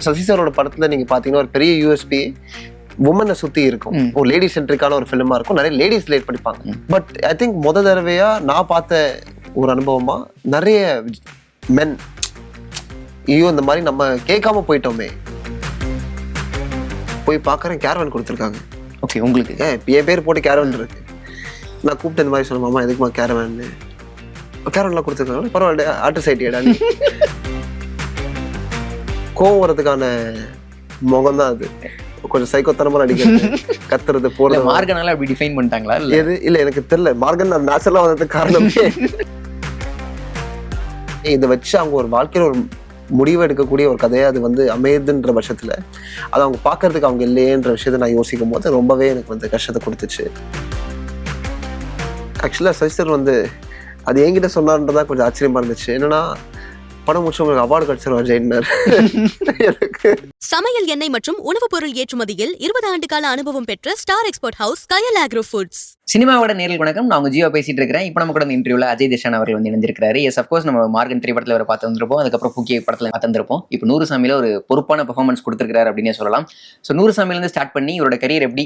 சசி சாரோட படத்துல நீங்க பாத்தீங்கன்னா ஒரு பெரிய யூஎஸ்பி உமனை சுத்தி இருக்கும். ஒரு லேடி சென்ட்ரிக்கான ஒரு ஃபிலிமா இருக்கும். நிறைய லேடிஸ் லேட் படிப்பாங்க. பட் ஐ திங்க் தடவையா நான் பார்த்த ஒரு அனுபவமா நிறைய மென் ஐயோ இந்த மாதிரி நம்ம கேட்காம போயிட்டோமே போய் பாக்குறேன். கேரவன் கொடுத்துருக்காங்க. ஓகே, உங்களுக்கு என் பேர் போட்டு கேரவன் இருக்கு. நான் கூப்பிட்டு இந்த மாதிரி சொல்ல மாமா எதுக்குமா கேரவன் கேரவன்லாம் கொடுத்துருக்காங்க. பரவாயில்ல ஆட்டோ சைட்டியடா கோவம் வரதுக்கான முகம் தான் அது. கொஞ்சம் சைக்கோத்தனமா நடிக்கிறது, கத்துறது, போறது. மார்கனால அப்படி டிஃபைன் பண்ணிட்டாங்களா? எது இல்ல எனக்கு தெரியல. மார்கன் அது நேச்சுரலா வந்ததுக்கு காரணமே இதை வச்சு அவங்க ஒரு வாழ்க்கையில ஒரு முடிவு எடுக்கக்கூடிய ஒரு கதையை அது அமையுதுன்ற பட்சத்துல அது அவங்க பாக்குறதுக்கு அவங்க இல்லையேன்ற விஷயத்த நான் யோசிக்கும் போது ரொம்பவே எனக்கு கஷ்டத்தை கொடுத்துச்சு. ஆக்சுவலா சசிசர் அது என்கிட்ட சொன்னார்ன்றதா கொஞ்சம் ஆச்சரியமா இருந்துச்சு. என்னன்னா படம் முடிச்சு உங்களுக்கு அவார்டு கிடைச்சிருவார் ஜெயினர். சமையல் எண்ணெய் மற்றும் உணவுப் பொருள் ஏற்றுமதியில் 20 ஆண்டு கால அனுபவம் பெற்ற ஸ்டார் எக்ஸ்போர்ட் ஹவுஸ் கயல் ஆக்ரோ ஃபுட்ஸ். சினிமாவோட நேரில் வணக்கம். நான் உங்க ஜியோ பேசிட்டு இருக்கிறேன். இப்போ நம்ம கூட இந்த இன்டர்வியூல அஜய் தேஷான் அவர்கள் இணைஞ்சிருக்காரு. எஸ் அஃப்கோர்ஸ் நம்ம மார்கன் திரைப்படத்தில் வர பார்த்து வந்திருப்போம். அதுக்கப்புறம் புக்கிய படத்தில் பார்த்து வந்திருப்போம். இப்போ 100 சாமியில ஒரு பொறுப்பான பெர்ஃபார்மன்ஸ் கொடுத்துருக்காரு அப்படின்னே சொல்லலாம். ஸோ 100 சாமியிலேருந்து ஸ்டார்ட் பண்ணி இவரோட கரியர் எப்படி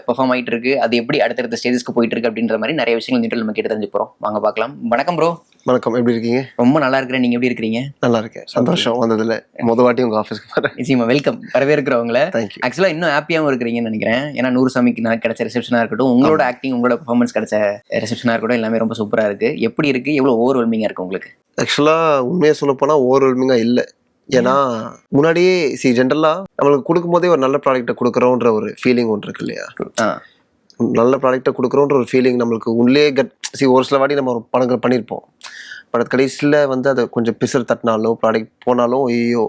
பெர்ஃபார்ம் ஆகிட்டு இருக்கு, அது எப்படி அடுத்தடுத்த ஸ்டேஜஸ்க்கு போயிட்டு இருக்கு அப்படின்ற மாதிரி நிறைய விஷயங்கள் இந்த நம்ம கேட்டு தெரிஞ்சு போறோம். வாங்க பார்க்கலாம். வணக்கம் ப்ரோ. வணக்கம், எப்படி இருக்கீங்க? ரொம்ப நல்லா இருக்கிறேன். நீங்க எப்படி இருக்கிறீங்க? நல்லா இருக்கேன், சந்தோஷம் வந்ததுல. வாட்டி உங்க ஆஃபீஸ்க்கு நிச்சயமா வெல்கம். வரவேற்கிறவங்கள ஆக்சுவலா இன்னும் ஹாப்பியாவும் இருக்கிறீங்கன்னு நினைக்கிறேன். ஏன்னா 100 சாமிக்கு நான் கிடைச்ச ரிசப்ஷனா இருக்கட்டும், உங்களோட ஆக்டிங், உங்களோட பெர்ஃபார்மன்ஸ் கிடைச்ச ரிசப்ஷனா இருக்கட்டும், எல்லாமே ரொம்ப சூப்பரா இருக்கு. எப்படி இருக்கு? எவ்வளவு ஓவர்வெல்மிங்கா இருக்கு உங்களுக்கு? ஆக்சுவலா உண்மையா சொல்ல போனா ஓவர்வெல்மிங்கா இல்ல. ஏன்னா முன்னாடியே ஜென்ரலா நம்மளுக்கு கொடுக்கும் போதே ஒரு நல்ல ப்ராடக்ட்டை கொடுக்குறோன்ற ஒரு ஃபீலிங் ஒன்று இருக்கு இல்லையா? நல்ல ப்ராடக்ட்டை கொடுக்குறோன்ற ஒரு ஃபீலிங் நம்மளுக்கு உள்ளே ஒரு சில வாட்டி நம்ம ஒரு படங்கள் பண்ணியிருப்போம். பட் கடைசியில் அதை கொஞ்சம் பிசர் தட்டினாலும் ப்ராடக்ட் போனாலும் ஐயோ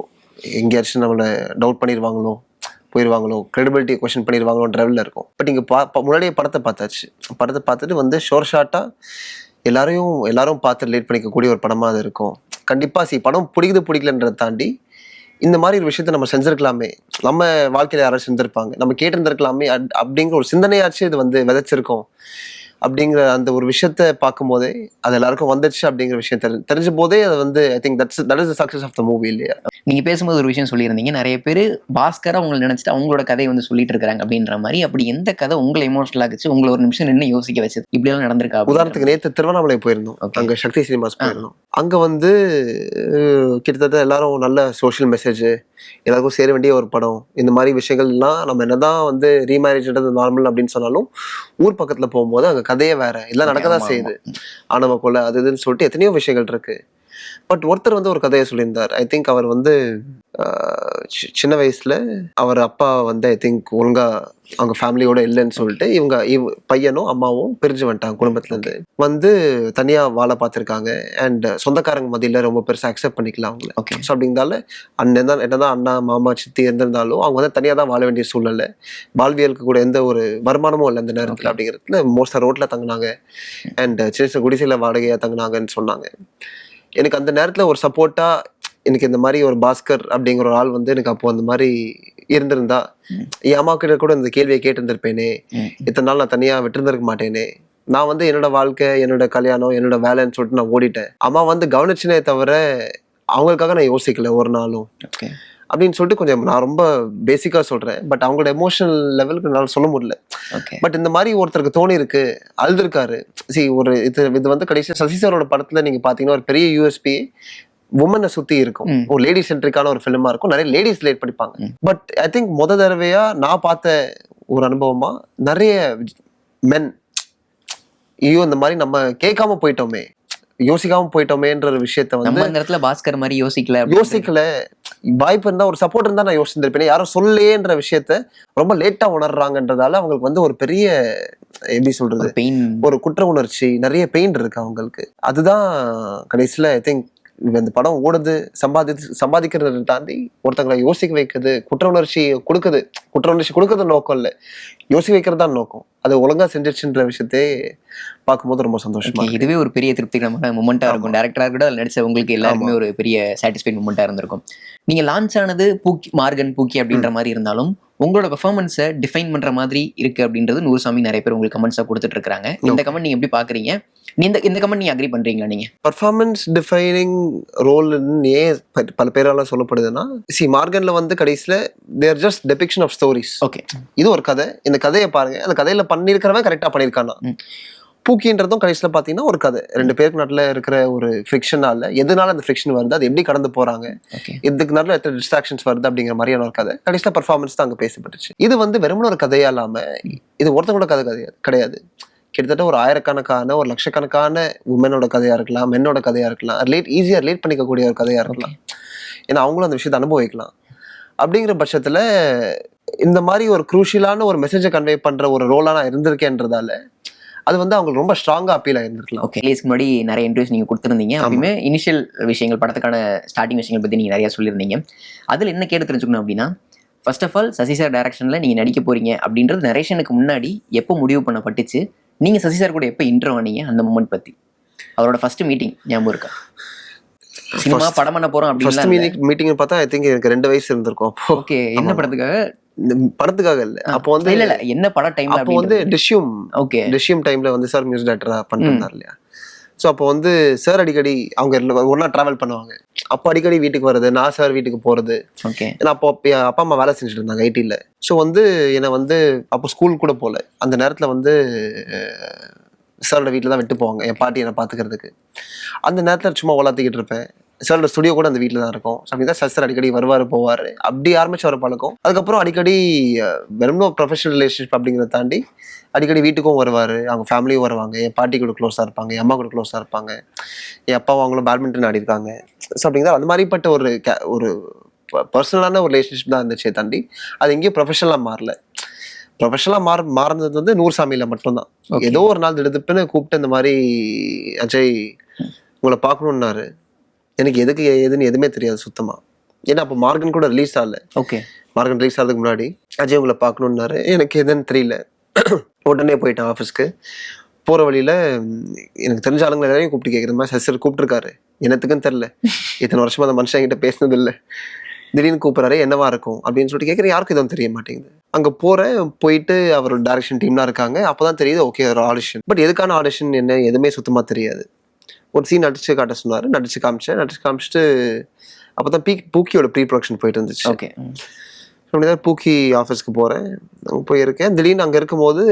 எங்கேயாச்சும் நம்மளை டவுட் பண்ணிடுவாங்களோ, போயிடுவாங்களோ, கிரெடிபிலிட்டி கொஸ்டின் பண்ணிடுவாங்களோன்ற லெவலில் இருக்கும். பட் இங்கே முன்னாடியே படத்தை பார்த்தாச்சு. படத்தை பார்த்துட்டு ஷோர் ஷார்ட்டாக எல்லாரும் பார்த்து ரிலேட் பண்ணிக்கக்கூடிய ஒரு படமாக அது இருக்கும். கண்டிப்பாக படம் பிடிக்கலன்றதை தாண்டி இந்த மாதிரி ஒரு விஷயத்த நம்ம செஞ்சிருக்கலாமே, நம்ம வாழ்க்கையில யாராவது செஞ்சிருப்பாங்க, நம்ம கேட்டிருந்திருக்கலாமே அப்படிங்கிற ஒரு சிந்தனையாச்சும் இது விதைச்சிருக்கோம் அப்படிங்கிற அந்த ஒரு விஷயத்த பார்க்கும் போதே அது எல்லாருக்கும் வந்துச்சு அப்படிங்கிற விஷயம் தெரிஞ்ச போதே அது I think that is the success of the movie இல்லையா? நீங்க பேசும்போது ஒரு விஷயம் சொல்லியிருந்தீங்க, நிறைய பேர் பாஸ்கரா உங்களை நினைச்சிட்டு அவங்களோட கதையை சொல்லிட்டு இருக்காங்க அப்படின்ற மாதிரி. அப்படி எந்த கதை உங்களை எமோஷனல் ஆகிச்சு, உங்களை ஒரு நிமிஷம் நின்று யோசிக்க வச்சது? இப்படி எல்லாம் நடந்திருக்கா? உதாரணத்துக்கு நேற்று திருவண்ணாமலை போயிருந்தோம். அங்க சக்தி சினிமாஸ் போயிருந்தோம். அங்க கிட்டத்தட்ட எல்லாரும் நல்ல சோஷியல் மெசேஜ், எல்லாருக்கும் சேர வேண்டிய ஒரு படம், இந்த மாதிரி விஷயங்கள்லாம் நம்ம என்னதான் ரீமேரேஜ்ன்றது நார்மல் அப்படின்னு சொன்னாலும் ஊர் பக்கத்துல போகும்போது அங்க கதையே வேற எல்லாம் நடக்கதான் செய்யுது. ஆணவ கொலை அது இதுன்னு சொல்லிட்டு எத்தனையோ விஷயங்கள் இருக்கு. பட் ஒருத்தர் ஒரு கதையை சொல்லியிருந்தார். ஐ திங்க் அவர் சின்ன வயசுல அவர் அப்பா ஐ திங்க் ஒழுங்கா அவங்க ஃபேமிலியோட இல்லைன்னு சொல்லிட்டு இவங்க பையனும் அம்மாவும் பிரிஞ்சு வந்துட்டாங்க குடும்பத்துல இருந்து. தனியா வாழ பார்த்திருக்காங்க. அண்ட் சொந்தக்காரங்க மத்தியில ரொம்ப பெருசா அக்செப்ட் பண்ணிக்கலாம் அவங்கள. ஸோ அப்படிங்கிறதால என்னதான் அண்ணா மாமா சித்தி இருந்திருந்தாலும் அவங்க தனியா தான் வாழ வேண்டிய சூழ்நிலை. வாழ்வியலுக்கு கூட எந்த ஒரு வருமானமும் இல்லை அந்த நேரத்துல. அப்படிங்கிறதுல மோஸ்டா ரோட்ல தங்கினாங்க. அண்ட் சின்ன சின்ன குடிசையில வாடகையா தங்கினாங்கன்னு சொன்னாங்க. எனக்கு அந்த நேரத்துல ஒரு சப்போர்ட்டா எனக்கு இந்த மாதிரி ஒரு பாஸ்கர் அப்படிங்கிற ஒரு ஆள் எனக்கு அப்போ அந்த மாதிரி இருந்திருந்தா என் அம்மா கிட்ட கூட இந்த கேள்வியை கேட்டிருந்திருப்பேனே, இத்தனை நாள் நான் தனியா விட்டுருந்திருக்க மாட்டேனே. நான் என்னோட வாழ்க்கை, என்னோட கல்யாணம், என்னோட வேலைன்னு சொல்லிட்டு நான் ஓடிட்டேன். அம்மா கவனிச்சுனே தவிர அவங்களுக்காக நான் யோசிக்கல ஒரு நாளும் அப்படின்னு சொல்லிட்டு கொஞ்சம் நான் ரொம்ப பேசிக்கா சொல்றேன். பட் அவங்களோட எமோஷனல் லெவலுக்கு என்னால் சொல்ல முடியல. பட் இந்த மாதிரி ஒருத்தருக்கு தோணி இருக்கு, அழுதுருக்காரு. ஒரு இது கடைசியா சசி சாரோட படத்துல நீங்க பாத்தீங்கன்னா ஒரு பெரிய யூஎஸ்பி உமனை சுத்தி இருக்கும். ஒரு லேடி சென்ட்ரிக்கான ஒரு ஃபிலிமா இருக்கும். நிறைய லேடிஸ் லேட் படிப்பாங்க. பட் ஐ திங்க் தடவையா நான் பார்த்த ஒரு அனுபவமா நிறைய மென் ஐயோ இந்த மாதிரி நம்ம கேட்காம போயிட்டோமே, யோசிக்காம போயிட்டோமேன்ற ஒரு விஷயத்த பாஸ்கர் மாதிரி யோசிக்கல வாய்ப்பு இருந்தா ஒரு சப்போர்ட் இருந்தா நான் யோசிச்சிருப்பேன். யாரும் சொல்லேன்ற விஷயத்த ரொம்ப லேட்டா உணர்றாங்கன்றதால அவங்களுக்கு ஒரு பெரிய எப்படி சொல்றது ஒரு குற்ற உணர்ச்சி, நிறைய பெயின் இருக்கு அவங்களுக்கு. அதுதான் கடைசியில ஐ திங்க் இந்த படம் ஓடுது, சம்பாதிக்கிறத தாண்டி ஒருத்தங்களை யோசிக்க வைக்குது, குற்ற உணர்ச்சி கொடுக்கறது நோக்கம் இல்லை, யோசிக்க வைக்கிறது தான் நோக்கம். அது ஒழுங்கா செஞ்சிருச்சுன்ற விஷயத்தே பார்க்கும்போது ரொம்ப சந்தோஷமா. இதுவே ஒரு பெரிய திருப்திகரமான மூமெண்டா இருக்கும். டேரக்டரா கூட நடிச்ச உங்களுக்கு எல்லாருமே ஒரு பெரிய சாட்டிஸ்ஃபைட் மூமெண்டா இருந்திருக்கும். நீங்க லான்ச் ஆனது மார்கன் பூக்கி அப்படின்ற மாதிரி இருந்தாலும் உங்களோட பெர்ஃபார்மன்ஸை டிஃபைன் பண்ற மாதிரி இருக்கு அப்படின்றது நூறுசாமி நிறைய பேர் உங்களுக்கு கமெண்ட்ஸா கொடுத்துட்டு இருக்காங்க. இந்த கமெண்ட் நீங்க எப்படி பாக்குறீங்க? இந்த கமெண்ட் நீங்க அக்ரி பண்றீங்களா? நீங்க பர்ஃபார்மன்ஸ் டிஃபைனிங் ரோல்னு ஏன் பல பேரால சொல்லப்படுதுன்னா, மார்கன்ல வந்து கடைசியில there just depiction of stories. Okay, இது ஒரு கதை, இந்த கதையை பாருங்க, அந்த கதையில பண்ணிருக்கிறவன் கரெக்டா பண்ணிருக்கானா. பூக்கின்றதும் கடைசியில பாத்தீங்கன்னா ஒரு கதை, ரெண்டு பேருக்கு நடுல இருக்கிற ஒரு ஃபிரிக்ஷனால எதனால அந்த ஃபிரிக்ஷன் வருது, அது எப்படி கடந்து போறாங்க, இதுக்கு நடுல எத்தனை டிஸ்ட்ராக்ஷன்ஸ் வருது அப்படிங்கிற மாதிரியான ஒரு கதை. கடைசியில பர்ஃபார்மன்ஸ் தான் அங்க பேசப்பட்டுச்சு. இது வந்து வெறுமனே ஒரு கதையா இல்லாம, இது ஒருத்தவங்களோட கதை கிடையாது. கிட்டத்தட்ட ஒரு ஆயிரக்கணக்கான ஒரு லட்சக்கணக்கான உமனோட கதையா இருக்கலாம், மென்னோட கதையா இருக்கலாம், ஈஸியா ரிலேட் பண்ணிக்கக்கூடிய ஒரு கதையா இருக்கலாம். ஏன்னா அவங்களும் அந்த விஷயத்தை அனுபவிக்கலாம். அப்படிங்கிற பட்சத்துல இந்த மாதிரி ஒரு குரூஷியலான ஒரு மெசேஜை கன்வே பண்ற ஒரு ரோலா நான் இருந்திருக்கேன்றதால அது வந்து அவங்களுக்கு ரொம்ப ஸ்ட்ராங்கா அப்பீல் ஆயிருந்திருக்கலாம். ஓகே, ரிலீஸ்க்கு முன்னாடி நிறைய இன்டர்வியூஸ் நீங்க கொடுத்துருந்தீங்க. அப்பயுமே இனிஷியல் விஷயங்கள், படத்துக்கான ஸ்டார்டிங் விஷயங்கள் பத்தி நீங்க நிறைய சொல்லியிருந்தீங்க. அதுல என்ன கேட்டு தெரிஞ்சுக்கணும் அப்படின்னா, first of all Sasi sir டைரக்ஷன்ல நீங்க நடிக்க போறீங்க அப்படின்றது நரேஷனுக்கு முன்னாடி எப்போ முடிவு பண்ணப்பட்டுச்சு? நீங்க சசி சார் கூட எப்போ இன்ட்ரோ ஆனீங்க? அந்த மூமெண்ட் பத்தி, அவரோட ஃபர்ஸ்ட் மீட்டிங் ஞாபகம் இருக்கா? சினிமா படம் பண்ண போறோம் அப்படின்னு மீட்டிங் பார்த்தா ஐ திங்க் எனக்கு 2 வயசு இருந்திருக்கும். ஓகே, என்ன படத்துக்காக? படத்துக்காக இல்ல, அப்போ வந்து இல்ல என்ன பட டைம்ல? அப்போ வந்து டிஷ்யூம் டைம்ல வந்து சார் மியூசிக் டைரக்டரா பண்ணிருந்தார் இல்லையா. ஸோ அப்போ வந்து சார் அடிக்கடி அவங்க ஒன்னா டிராவல் பண்ணுவாங்க. அப்போ அடிக்கடி வீட்டுக்கு வருது, நான் சார் வீட்டுக்கு போறது. ஏன்னா அப்போ அப்பா அம்மா வேலை செஞ்சுட்டு இருந்தாங்க ஐடில. ஸோ வந்து என்னை வந்து அப்போ ஸ்கூல் கூட போல, அந்த நேரத்துல வந்து சாரோட வீட்டில் தான் விட்டு போவாங்க என் பாட்டி என்னை பார்த்துக்கிறதுக்கு. அந்த நேரத்தில் சும்மா ஓலாத்திக்கிட்டு இருப்பேன். சாரோட ஸ்டுடியோ கூட அந்த வீட்டில் தான் இருக்கும். அப்படிதான் சார் அடிக்கடி வருவார் போவார். அப்படி ஆரம்பிச்சு வர பழக்கம். அதுக்கப்புறம் அடிக்கடி வெறும் ப்ரொஃபஷனல் ரிலேஷன்ஷிப் அப்படிங்கிறத தாண்டி அடிக்கடி வீட்டுக்கும் வருவார், அவங்க ஃபேமிலியும் வருவாங்க, என் பாட்டி கூட க்ளோஸாக இருப்பாங்க, என் அம்மா கூட க்ளோஸாக இருப்பாங்க, என் அப்பாவும் அவங்களும் பேட்மிண்டன் ஆடி இருக்காங்க. ஸோ அப்படிங்கிறத அந்த மாதிரிப்பட்ட ஒரு பர்சனலான ஒரு ரிலேஷன்ஷிப் தான் இருந்துச்சே தாண்டி அது எங்கேயும் ப்ரொஃபஷனலாக மாறல. ப்ரொஃபஷனலாக மாறினது வந்து நூறுசாமியில் மட்டும்தான். ஏதோ ஒரு நாள் திடுப்புன்னு கூப்பிட்டு இந்த மாதிரி அஜய் உங்களை பார்க்கணுன்னாரு. எனக்கு எதுக்கு எதுன்னு எதுவுமே தெரியாது சுத்தமா. ஏன்னா அப்போ மார்கன் கூட ரிலீஸ் ஆகல. ஓகே, மார்கன் ரிலீஸ் ஆகிறதுக்கு முன்னாடி அஜய் உங்களை பார்க்கணுன்னாரு. எனக்கு எதுன்னு தெரியல. உடனே போயிட்டேன் ஆஃபீஸ்க்கு. போகிற வழியில் எனக்கு தெரிஞ்ச ஆளுங்களை எல்லாரையும் கூப்பிட்டு கேட்குற மாதிரி சார் கூப்பிட்டுருக்காரு. என்னத்துக்குன்னு தெரில, இத்தனை வருஷமா அந்த மனுஷன் என்கிட்ட பேசினது இல்லை, திடீர்னு கூப்பிட்றாரு, என்னவா இருக்கும் அப்படின்னு சொல்லிட்டு கேட்குறேன். யாருக்கும் எதுவும் தெரிய மாட்டேங்குது. அங்கே போயிட்டு அவரோட டைரக்ஷன் டீம்லாம் இருக்காங்க. அப்போ தான் தெரியுது ஓகே ஒரு ஆடிஷன். பட் எதுக்கான ஆடிஷன் என்ன எதுவுமே சுத்தமாக தெரியாது. ஒரு சீன் நடிச்சு காட்ட சொன்னார், நடிச்சு காமிச்சிட்டு அப்போ தான் பூக்கியோட ப்ரீ ப்ரொடக்ஷன் போயிட்டு இருந்துச்சு. ஓகே, அப்படிதான் பூக்கி ஆஃபீஸ்க்கு போகிறேன். அங்கே போயிருக்கேன். திடீர்னு அங்கே இருக்கும்போது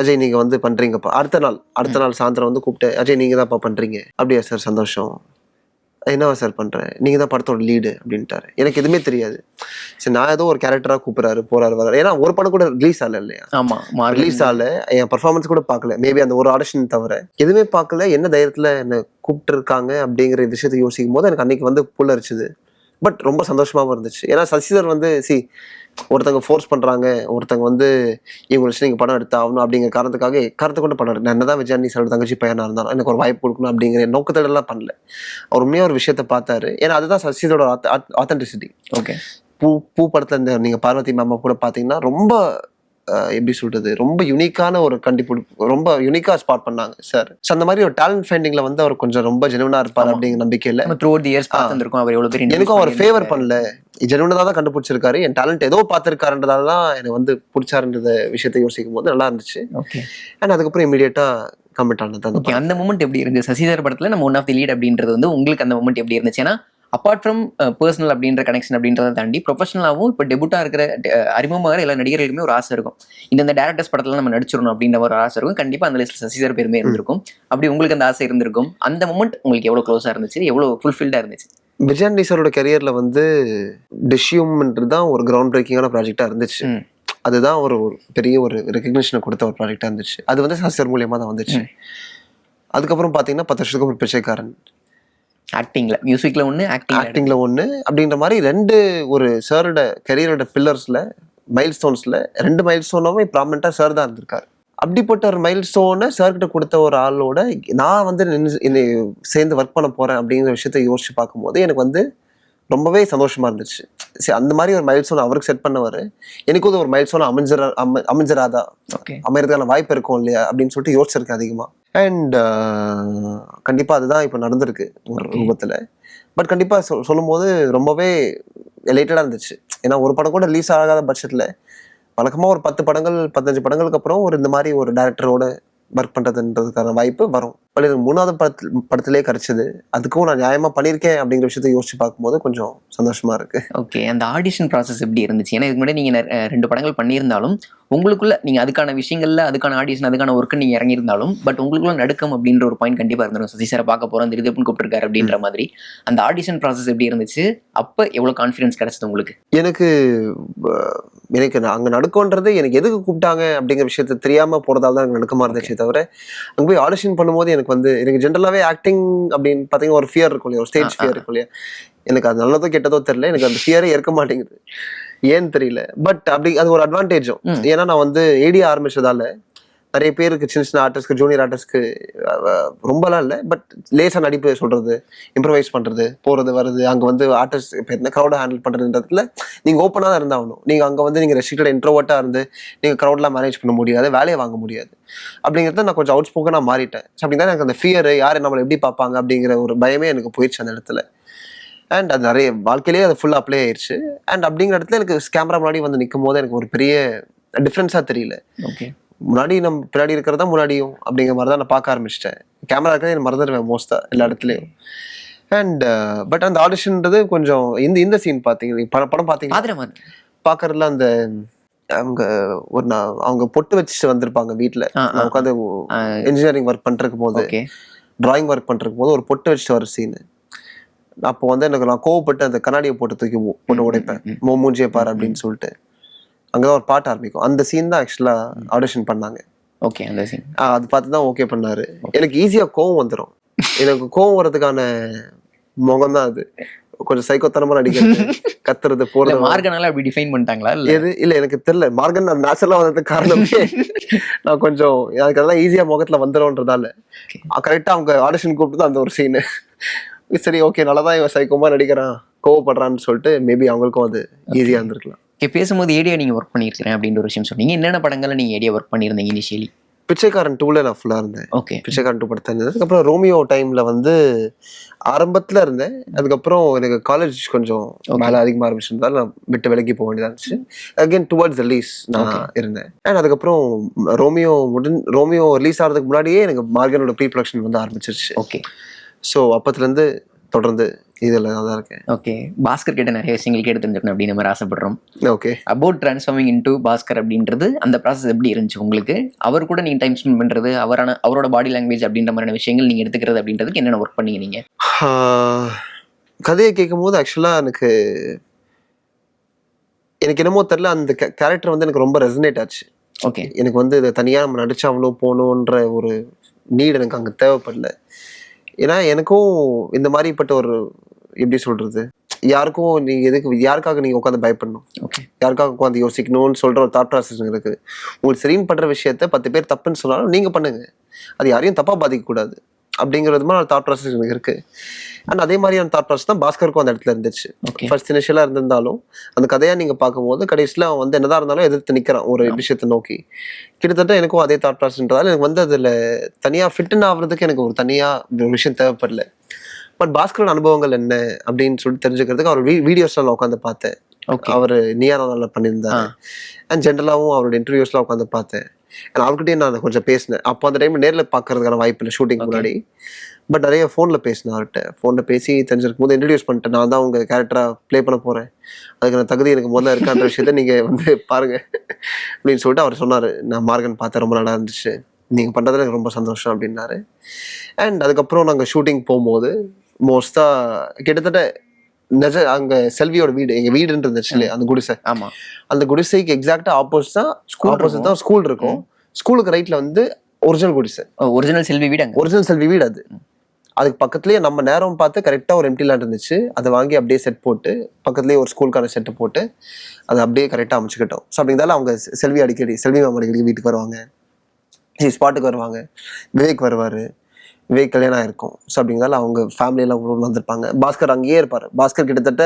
அஜய் நீங்கள் வந்து பண்ணுறீங்கப்பா. அடுத்த நாள் சாயந்தரம் வந்து கூப்பிட்டு அஜய் நீங்கள் தான்ப்பா பண்ணுறீங்க. அப்படியா சார், சந்தோஷம். என்னவா சார் பண்ணுறேன், நீங்கள் தான் படத்தோட லீடு அப்படின்ட்டாரு. எனக்கு எதுவுமே தெரியாது. சரி, நான் ஏதோ ஒரு கேரக்டராக கூப்பிட்றாரு போறாரு வர்றாரு. ஏன்னா ஒரு படம் கூட ரிலீஸ் ஆகல இல்லையா. ரிலீஸ் ஆகல, என் பர்ஃபார்மன்ஸ் கூட பார்க்கல. மேபி அந்த ஒரு ஆடிஷன் தவிர எதுவுமே பார்க்கல. என்ன தைரியத்தில் என்னை கூப்பிட்டு இருக்காங்க அப்படிங்கிற விஷயத்தை யோசிக்கும் போது எனக்கு அன்னைக்கு வந்து புல்லரிச்சுது. பட் ரொம்ப சந்தோஷமாகவும் இருந்துச்சு. ஏன்னா சசிதர் வந்து ஒருத்தங்க ஃபோர்ஸ் பண்றாங்க, ஒருத்தங்க வந்து இவங்க வச்சு நீங்க படம் எடுத்து ஆகணும் அப்படிங்கிற காரணத்தை கொண்டு படம் எடுத்து, நான் என்னதான் விஜயாண்டி சாரோட தங்கச்சி பையனா இருந்தாலும் எனக்கு ஒரு வாய்ப்பு கொடுக்கணும் அப்படிங்கிற நோக்கத்தெல்லாம் பண்ணல. அவர் உண்மையா ஒரு விஷயத்த பார்த்தாரு. ஏன்னா அதுதான் சசிதரோட ஆத்தென்டிசிட்டி. ஓகே, பூ படத்துல இந்த நீங்க பார்வதி மேமா கூட பாத்தீங்கன்னா ரொம்ப எப்படி சொல்றது, ரொம்ப யூனிக்கான ஒரு ரொம்ப யூனிக்கா ஸ்பாட் பண்ணாங்க சார். அந்த மாதிரி ஒரு டேலண்ட் ஃபைண்டிங்ல வந்து அவர் கொஞ்சம் ரொம்ப ஜெனுவனா இருப்பாரு அப்படிங்கிற நம்பிக்கையில எனக்கும் அவர் ஃபேவர் பண்ணல, ஜெனுவனா தான் கண்டுபிடிச்சிருக்காரு. என் டேலண்ட் ஏதோ பார்த்திருக்காருன்றதால தான் எனக்கு வந்து பிடிச்சாருன்ற விஷயத்தை யோசிக்கும் போது நல்லா இருந்துச்சு. அண்ட் அதுக்கப்புறம் இமீடியட்டா கமிட் ஆனது. அந்த மூமெண்ட் எப்படி இருந்துச்சு? சசிதர் படத்துல நம்ம ஒன் ஆஃப் தி லீட் அப்படின்றது வந்து உங்களுக்கு அந்த மூமெண்ட் எப்படி இருந்துச்சு? ஏன்னா அப்பார்ட் ஃப்ரம் பர்சனல் அப்படின்ற கனெக்ஷன் அப்படின்றத தாண்டி ப்ரொஃபஷனலாகவும் இப்போ டெபுட்டா இருக்கிற அறிமுகமாக எல்லா நடிகர்களுமே ஒரு ஆசை இருக்கும், இந்த டேரக்டர்ஸ் படத்துல நம்ம நடிச்சிடணும் அப்படின்ற ஒரு ஆசை இருக்கும். கண்டிப்பா அந்த லிஸ்ட்ல சசிதர் பேருமே இருந்திருக்கும். அப்படி உங்களுக்கு அந்த ஆசை இருந்திருக்கும். அந்த மூமெண்ட் உங்களுக்கு எவ்வளவு க்ளோஸா இருந்துச்சு, எவ்வளவு ஃபுல்ஃபில்டா இருந்துச்சு? விஜயாண்டி சாரோட கரியர்ல வந்து டிஷ்யூம்ன்றது தான் ஒரு கிரவுண்ட் பிரேக்கிங்கான ப்ராஜெக்டா இருந்துச்சு. அதுதான் ஒரு பெரிய ஒரு ரெகக்னிஷனை கொடுத்த ஒரு ப்ராஜெக்டா இருந்துச்சு. அது வந்து சசிதர் மூலியமா தான் வந்துச்சு. அதுக்கப்புறம் பாத்தீங்கன்னா 10 வருஷத்துக்கு அப்புறம் பிச்சைக்காரன், ஆக்டிங்ல மியூசிக்ல ஒன்று, ஆக்டிங்ல ஒன்று அப்படின்ற மாதிரி 2 ஒரு சாரோட கரியரோட பில்லர்ஸ்ல மைல்ஸ்டோன்ஸ்ல 2 மைல்ஸ்டோனாவே ப்ராமினெண்டா சார் தான் இருந்திருக்காரு. அப்படிப்பட்ட ஒரு மைல்ஸ்டோனை சார்கிட்ட கொடுத்த ஒரு ஆளோட நான் வந்து சேர்ந்து ஒர்க் பண்ண போறேன் அப்படிங்கிற விஷயத்த யோசிச்சு பார்க்கும்போது எனக்கு வந்து ரொம்பவே சந்தோஷமா இருந்துச்சு. சரி, அந்த மாதிரி ஒரு மைல்ஸ்டோன் அவருக்கு செட் பண்ணவர் எனக்கு ஒரு மைல்ஸ்டோன் அமைஞ்சிராதா, அமையறதுக்கான வாய்ப்பு இருக்கும் இல்லையா அப்படின்னு சொல்லிட்டு யோசிச்சிருக்கேன் அதிகமா. அண்ட் கண்டிப்பா அதுதான் இப்போ நடந்திருக்கு ஒரு ரூபத்துல. பட் கண்டிப்பா சொல்லும் போது ரொம்பவே எலைட்டடா இருந்துச்சு. ஏன்னா ஒரு படம் கூட ரிலீஸ் ஆகாத பட்சத்தில் வழக்கமாக ஒரு 10 படங்கள் 15 படங்களுக்கு அப்புறம் ஒரு இந்த மாதிரி ஒரு டைரக்டரோட ஒர்க் பண்ணுறதுன்றதுக்கான வாய்ப்பு வரும். பட் எனக்கு 3வது படத்திலே கிடைச்சது. அதுக்கும் நான் நியாயமாக பண்ணியிருக்கேன் அப்படிங்கிற விஷயத்தை யோசிச்சு பார்க்கும்போது கொஞ்சம் சந்தோஷமா இருக்கு. ஓகே, அந்த ஆடிஷன் ப்ராசஸ் எப்படி இருந்துச்சு? ஏன்னா இதுக்கு முன்னாடி நீங்கள் 2 படங்கள் பண்ணியிருந்தாலும் உங்களுக்குள்ள நீங்கள் அதுக்கான விஷயங்கள்ல அதுக்கான ஆடிஷன் அதுக்கான ஒர்க்கு நீங்கள் இறங்கியிருந்தாலும் பட் உங்களுக்குள்ள நடுக்கம் அப்படின்ற ஒரு பாயிண்ட் கண்டிப்பாக இருந்திருக்கும். சசி சாரை பார்க்க போகிறோம், திடீர்னு கூப்பிட்டுருக்காரு அப்படின்ற மாதிரி. அந்த ஆடிஷன் ப்ராசஸ் எப்படி இருந்துச்சு? அப்போ எவ்வளோ கான்ஃபிடன்ஸ் கிடைச்சது உங்களுக்கு? எனக்கு அங்கே நடுக்கோன்றது எனக்கு எதுக்கு கூப்பிட்டாங்க அப்படிங்கிற விஷயத்த தெரியாமல் போகிறதால தான் எனக்கு நடுக்கமாக இருந்துச்சே தவிர, அங்கே போய் ஆடிஷன் பண்ணும்போது எனக்கு ஜென்ரலாகவே ஆக்டிங் அப்படின்னு பார்த்தீங்கன்னா ஒரு ஃபியர் இருக்கும் இல்லையா, ஒரு ஸ்டேஜ் ஃபியர் இருக்கும் இல்லையா. எனக்கு அது நல்லதோ கெட்டதோ தெரியல, எனக்கு அந்த ஃபியரே இருக்க மாட்டேங்குது, ஏன்னு தெரியல. பட் அப்படி அது ஒரு அட்வான்டேஜும். ஏன்னா நான் வந்து ஏடியா ஆரம்பிச்சதால நிறைய பேருக்கு சின்ன சின்ன ஆர்டிஸ்ட்க்கு ஜூனியர் ஆர்டிஸ்ட்க்கு ரொம்பலாம் இல்லை, பட் லேசாக நடிப்பு சொல்றது, இம்ப்ரவைஸ் பண்றது, போறது வர்றது, அங்கே வந்து ஆர்டிஸ்ட் இப்போ என்ன க்ரௌடை ஹேண்டில் பண்றதுன்றதுல நீங்கள் ஓப்பனாக தான் இருந்தாகணும். நீங்கள் அங்கே வந்து நீங்கள் ரெஸ்ட்ரிக்டட் இன்ட்ரோவர்ட்டாக இருந்து நீங்கள் க்ரௌட்லாம் மேனேஜ் பண்ண முடியாது, வேலையை வாங்க முடியாது. அப்படிங்கிறத நான் கொஞ்சம் அவுட் ஸ்போக்கனாக மாறிட்டேன். அப்படின்னா எனக்கு அந்த ஃபியர், யார் நம்மளை எப்படி பார்ப்பாங்க அப்படிங்கிற ஒரு பயமே எனக்கு போயிடுச்சு அந்த இடத்துல. அண்ட் அது நிறைய வாழ்க்கையிலேயே அது ஃபுல்லாக அப்ளை ஆயிடுச்சு. அண்ட் அப்படிங்கிற இடத்துல எனக்கு கேமரா முன்னாடி வந்து நிற்கும் போது எனக்கு ஒரு பெரிய டிஃப்ரென்ஸாக தெரியல. ஓகே, முன்னாடி நம்ம பின்னாடி இருக்கிறதா முன்னாடியும் அப்படிங்கிற மாதிரி தான் நான் பார்க்க ஆரம்பிச்சிட்டேன். கேமரா இருக்கிறத எனக்கு மறந்துடுவேன் மோஸ்டா எல்லா இடத்துலையும். அண்ட் பட் அந்த ஆடிஷன்ன்றது கொஞ்சம் இந்த சீன் பார்த்தீங்க படம் பார்த்தீங்கன்னா பார்க்கறதுல அந்த அவங்க பொட்டு வச்சுட்டு வந்திருப்பாங்க வீட்டில் உட்காந்து இன்ஜினியரிங் ஒர்க் பண்ணிருக்கும் போது, டிராயிங் ஒர்க் பண்ணிருக்கும் போது ஒரு பொட்டு வச்சுட்டு வர சீனு. அப்போ வந்து நான் கோவப்பட்டு அந்த கண்ணாடியை தூக்கி போட்டு உடைப்பேன், மூஞ்சியை பாரு அப்படின்னு சொல்லிட்டு. அங்கதான் ஒரு பாட்டு ஆரம்பிக்கும். அந்த சீன் தான் ஆக்சுவலா ஆடிஷன் பண்ணாங்க. ஓகே, அந்த சீன் அது பார்த்து தான் ஓகே பண்ணாரு. எனக்கு ஈஸியா கோவம் வந்துடும். எனக்கு கோவம் வர்றதுக்கான முகம் தான் அது. கொஞ்சம் சைக்கோத்தனமா நடிக்கிறது, கத்துறது, போறது. மார்கனால அப்படி டிஃபைன் பண்ணிட்டாங்களா? இல்ல எனக்கு தெரியல. மார்கன் நேச்சுரலா வந்ததுக்கு காரணமே நான் கொஞ்சம் எனக்கு அதெல்லாம் ஈஸியா முகத்துல வந்துடும்ன்றதால கரெக்டா அவங்க ஆடிஷன் கூப்பிட்டு அந்த ஒரு சீனு. சரி ஓகே, நல்லாதான் இவன் சைக்கோமா நடிக்கிறான், கோவப்படுறான்னு சொல்லிட்டு மேபி அவங்களுக்கும் அது ஈஸியா இருந்திருக்கலாம். பேசும்போது ஏடியா நீங்க ஒர்க் பண்ணிருக்கேன் அப்படின்ற ஒரு விஷயம் சொன்னீங்க. என்னென்ன படங்கள்ல நீங்க ஏடியா ஒர்க் பண்ணிருந்தீங்க இனிஷியலி? பிச்சைக்காரன் 2ல நான் ஃபுல்லா இருந்தேன். ஓகே, பிச்சைக்காரன் 2 படத்தை இருந்தது. அதுக்கப்புறம் ரோமியோ டைம்ல வந்து ஆரம்பத்துல இருந்தேன். அதுக்கப்புறம் எனக்கு காலேஜ் கொஞ்சம் மேல அதிகமா ஆரம்பிச்சிருந்தாலும் நான் விட்டு விலகி போக வேண்டியதா இருந்துச்சு. அகெயின் டுவர்ட்ஸ் ரிலீஸ் நான் இருந்தேன். அண்ட் அதுக்கப்புறம் ரோமியோ ரிலீஸ் ஆகிறதுக்கு முன்னாடியே எனக்கு மார்கனோட ப்ரீ ப்ரொடக்ஷன் வந்து ஆரம்பிச்சிருச்சு. ஓகே, ஸோ அப்பத்துல இருந்து தொடர்ந்து இதில் தான் இருக்கேன். ஓகே, பாஸ்கர் கிட்ட நிறைய விஷயங்கள் கேட்டு தெரிஞ்சுக்கணும் அப்படின்னு நம்ம ஆசைப்படுறோம். Okay, about transforming into Bhaskar அப்படின்றது அந்த ப்ராசஸ் எப்படி இருந்துச்சு உங்களுக்கு? அவர் கூட நீங்க டைம் ஸ்பெண்ட் பண்றது, அவரோட பாடி லாங்குவேஜ் அப்படின்ற மாதிரியான விஷயங்கள் நீங்க எடுத்துக்கிறது அப்படின்றதுக்கு என்னென்ன ஒர்க் பண்ணீங்க நீங்க? கதையை கேட்கும் போது ஆக்சுவலா எனக்கு என்னமோ தெரியல, அந்த கேரக்டர் வந்து எனக்கு ரொம்ப ரெசனேட் ஆச்சு. ஓகே, எனக்கு வந்து இதை தனியாக நம்ம நடிச்சாவணும் போகணுன்ற ஒரு நீட் எனக்கு அங்கே தேவைப்படல. ஏன்னா எனக்கும் இந்த மாதிரிப்பட்ட ஒரு எப்படி சொல்றது, யாருக்கும் நீங்க யாருக்காக நீங்க உட்காந்து பயப்படணும், யாருக்காக உட்காந்து யோசிக்கணும்னு சொல்ற ஒரு தாட் ப்ராசஸ் இருக்கு. உங்களுக்கு சரின்னு பண்ற விஷயத்த 10 பேர் தப்புன்னு சொன்னாலும் நீங்க பண்ணுங்க, அது யாரையும் தப்பா பாதிக்க கூடாது அப்படிங்கிறது மாதிரி தாட் ப்ராசஸ் எனக்கு இருக்கு. அண்ட் அதே மாதிரியான தாட் ப்ராசஸ் தான் பாஸ்கருக்கும் அந்த இடத்துல இருந்துச்சு. ஃபர்ஸ்ட் இனிஷியலா இருந்திருந்தாலும் அந்த கதையா நீங்க பார்க்கும்போது கடைசியில அவன் வந்து என்னதான் இருந்தாலும் எதிர்த்து நிக்கிறான் ஒரு விஷயத்தை நோக்கி. கிட்டத்தட்ட எனக்கும் அதே தாட் ப்ராசஸ்ன்றதால எனக்கு வந்து அதுல தனியா ஃபிட்டன் ஆகுறதுக்கு எனக்கு ஒரு தனியா ஒரு விஷயம் தேவைப்படல. பட் பாஸ்கரோட அனுபவங்கள் என்ன அப்படின்னு சொல்லிட்டு தெரிஞ்சுக்கிறதுக்கு அவர் வீடியோஸ்லாம் நான் உட்காந்து பார்த்தேன். அவர் நியானால பண்ணியிருந்தாரு. அண்ட் ஜென்ரலாவும் அவரோட இன்டர்வியூஸ்லாம் உட்காந்து பார்த்தேன். அவர்கிட்டயே நான் கொஞ்சம் பேசினேன். அப்போ அந்த டைம் நேரில் பார்க்கறதுக்கான வாய்ப்பு இல்லை ஷூட்டிங் முன்னாடி. பட் நிறைய ஃபோனில் பேசினேன் அவர்கிட்ட. ஃபோனில் பேசி தெரிஞ்சிருக்கும் போது இன்ட்ரடியூஸ் பண்ணிட்டேன், நான் தான் உங்கள் கேரக்டராக ப்ளே பண்ண போகிறேன், அதுக்கான தகுதி எனக்கு முதல்ல இருக்கு, அந்த விஷயத்த நீங்கள் வந்து பாருங்க அப்படின்னு சொல்லிட்டு அவர் சொன்னார். நான் மார்கன் பார்த்தேன், ரொம்ப நல்லா இருந்துச்சு, நீங்கள் பண்ணுறதுல எனக்கு ரொம்ப சந்தோஷம் அப்படின்னாரு. அண்ட் அதுக்கப்புறம் நாங்கள் ஷூட்டிங் போகும்போது மோஸ்ட்டாக கிட்டத்தட்ட அங்கே செல்வியோட வீடு, எங்கள் வீடுன்னு இருந்துச்சு இல்லையா அந்த குடிசை, அந்த குடிசைக்கு எக்ஸாக்டா ஆப்போசிட் தான் ஸ்கூல் இருக்கும். ஸ்கூலுக்கு ரைட்ல வந்து ஒரிஜினல் குடிசை, ஒரிஜினல் செல்வி வீடு. அதுக்கு பக்கத்துலயே நம்ம நேரம் பார்த்து கரெக்டா ஒரு எம்டி லேண்ட் இருந்துச்சு, அதை வாங்கி அப்படியே செட் போட்டு பக்கத்துலயே ஒரு ஸ்கூலுக்கான செட்டு போட்டு அதை அப்படியே கரெக்டா அமைச்சுக்கிட்டோம். ஸோ அப்படிங்கிறதால அவங்க செல்வி மாமா அடிக்கடி வீட்டுக்கு வருவாங்க, ஸ்பாட்டுக்கு வருவாங்க, விவேக் வருவாரு, விவேக் கல்யாணம் ஆயிருக்கும். ஸோ அப்படிங்கிறதால அவங்க ஃபேமிலியெல்லாம் வந்திருப்பாங்க. பாஸ்கர் அங்கேயே இருப்பாரு. பாஸ்கர் கிட்டத்தட்ட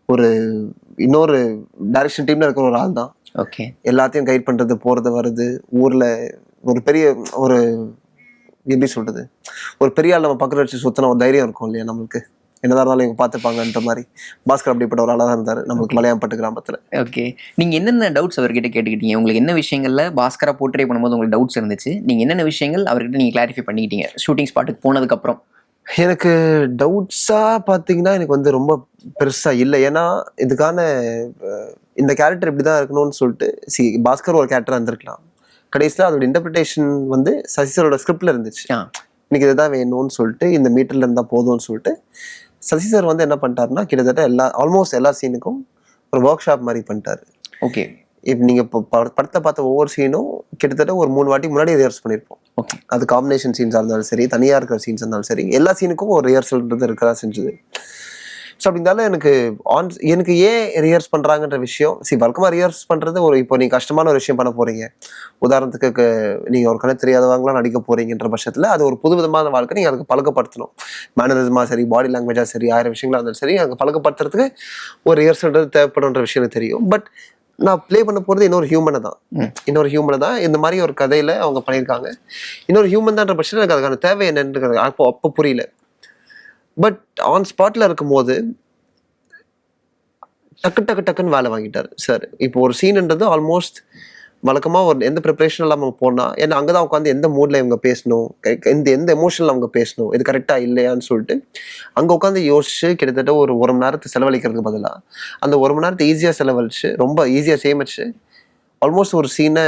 ஒரு இன்னொரு டைரக்ஷன் டீம்ல இருக்கிற ஒரு ஆள் தான். எல்லாத்தையும் கைட் பண்றது, போறது வருது, ஊர்ல ஒரு பெரிய ஒரு எப்படி சொல்றது, ஒரு பெரிய ஆள் நம்ம பக்கத்துல வச்சு சுத்தின ஒரு தைரியம் இருக்கும் இல்லையா நம்மளுக்கு, என்னதான் இருந்தாலும் இவங்க பார்த்துப்பாங்கன்ற மாதிரி பாஸ்கர் அப்படிப்பட்ட ஒரு ஆளாக தான் இருந்தார் நம்மளுக்கு மலையாம்பட்டு கிராமத்தில். ஓகே, நீங்கள் என்னென்ன டவுட்ஸ் அவர்கிட்ட கேட்டுக்கிட்டீங்க? உங்களுக்கு என்ன விஷயங்களில் பாஸ்கரா போர்ட்ரே பண்ணும்போது உங்களுக்கு டவுட்ஸ் இருந்துச்சு? நீங்கள் என்னென்ன விஷயங்கள் அவர்கிட்ட நீங்கள் கிளாரிஃபை பண்ணிக்கிட்டீங்க ஷூட்டிங் ஸ்பாட்டுக்கு போனதுக்கப்புறம்? எனக்கு டவுட்ஸாக பார்த்தீங்கன்னா எனக்கு வந்து ரொம்ப பெருசாக இல்லை. ஏன்னா இதுக்கான இந்த கேரக்டர் இப்படி தான் இருக்கணும்னு சொல்லிட்டு பாஸ்கர் ஒரு கேரக்டராக இருந்திருக்கலாம். கடைசியில் அதோட இன்டர்பிரிட்டேஷன் வந்து சசி சாரோட ஸ்கிரிப்டில் இருந்துச்சு. இன்னைக்கு இதுதான் வேணும்னு சொல்லிட்டு இந்த மீட்டர்ல இருந்தால் போதும்னு சொல்லிட்டு சசி சார் வந்து என்ன பண்ணிட்டாருன்னா கிட்டத்தட்ட ஆல்மோஸ்ட் எல்லா சீனுக்கும் ஒரு ஒர்க் ஷாப் மாதிரி பண்ணிட்டாரு. ஓகே, இப்போ நீங்கள் இப்போ படத்தை பார்த்த ஒவ்வொரு சீனும் கிட்டத்தட்ட ஒரு 3 வாட்டி முன்னாடி ரிஹர்ஸ் பண்ணியிருப்போம். ஓகே, அது காம்பினேஷன் சீன்ஸாக இருந்தாலும் சரி, தனியாக இருக்கிற சீன்ஸ் இருந்தாலும் சரி, எல்லா சீனுக்கும் ஒரு ரிஹர்சல்ன்றது இருக்கிறதா செஞ்சது. ஸோ அப்படி இருந்தாலும் எனக்கு ஏன் ரிஹர்ஸ் பண்ணுறாங்கன்ற விஷயம் வழக்கமாக ரிஹர்ஸ் பண்ணுறது இப்போ நீங்கள் கஷ்டமான ஒரு விஷயம் பண்ண போகிறீங்க. உதாரணத்துக்கு நீங்கள் ஒரு கணக்கு தெரியாதவங்களாம் நடிக்க போகிறீங்கன்ற பட்சத்தில் அது ஒரு புது விதமான வாழ்க்கை நீங்கள் அதுக்கு பழக்கப்படுத்தணும். மேனரிசமாக சரி, பாடி லாங்குவேஜாக சரி, 1000 விஷயங்களாக இருந்தாலும் சரி, அதுக்கு பழக்கப்படுத்துறதுக்கு ஒரு ரிஹர்சல்ன்றது தேவைப்படுன்ற விஷயம் எனக்கு தெரியும். பட் நான் ப்ளே பண்ண போகிறது இன்னொரு ஹியூமனை தான். இந்த மாதிரி ஒரு கதையில் அவங்க பண்ணியிருக்காங்க. இன்னொரு ஹியூமன் தான்ற பட்சத்தில் எனக்கு அதுக்கான தேவை என்னன்னு அப்போ புரியல. பட் ஆன் ஸ்பாட்டில் இருக்கும்போது டக்குன்னு வேலை வாங்கிட்டார் சார். இப்போ ஒரு சீன்ன்றது ஆல்மோஸ்ட் வழக்கமாக ஒரு எந்த ப்ரிப்பரேஷன் இல்லாமல் போனால், ஏன்னா அங்கே தான் உட்காந்து எந்த மூடில் இவங்க பேசணும், எந்த எமோஷனில் அவங்க பேசணும், இது கரெக்டாக இல்லையான்னு சொல்லிட்டு அங்கே உட்காந்து யோசிச்சு கிட்டத்தட்ட ஒரு மணி நேரத்தை செலவழிக்கிறதுக்கு பதிலாக அந்த 1 மணி நேரத்தை ஈஸியாக செலவழிச்சு ரொம்ப ஈஸியாக சேமிச்சு ஆல்மோஸ்ட் ஒரு சீனை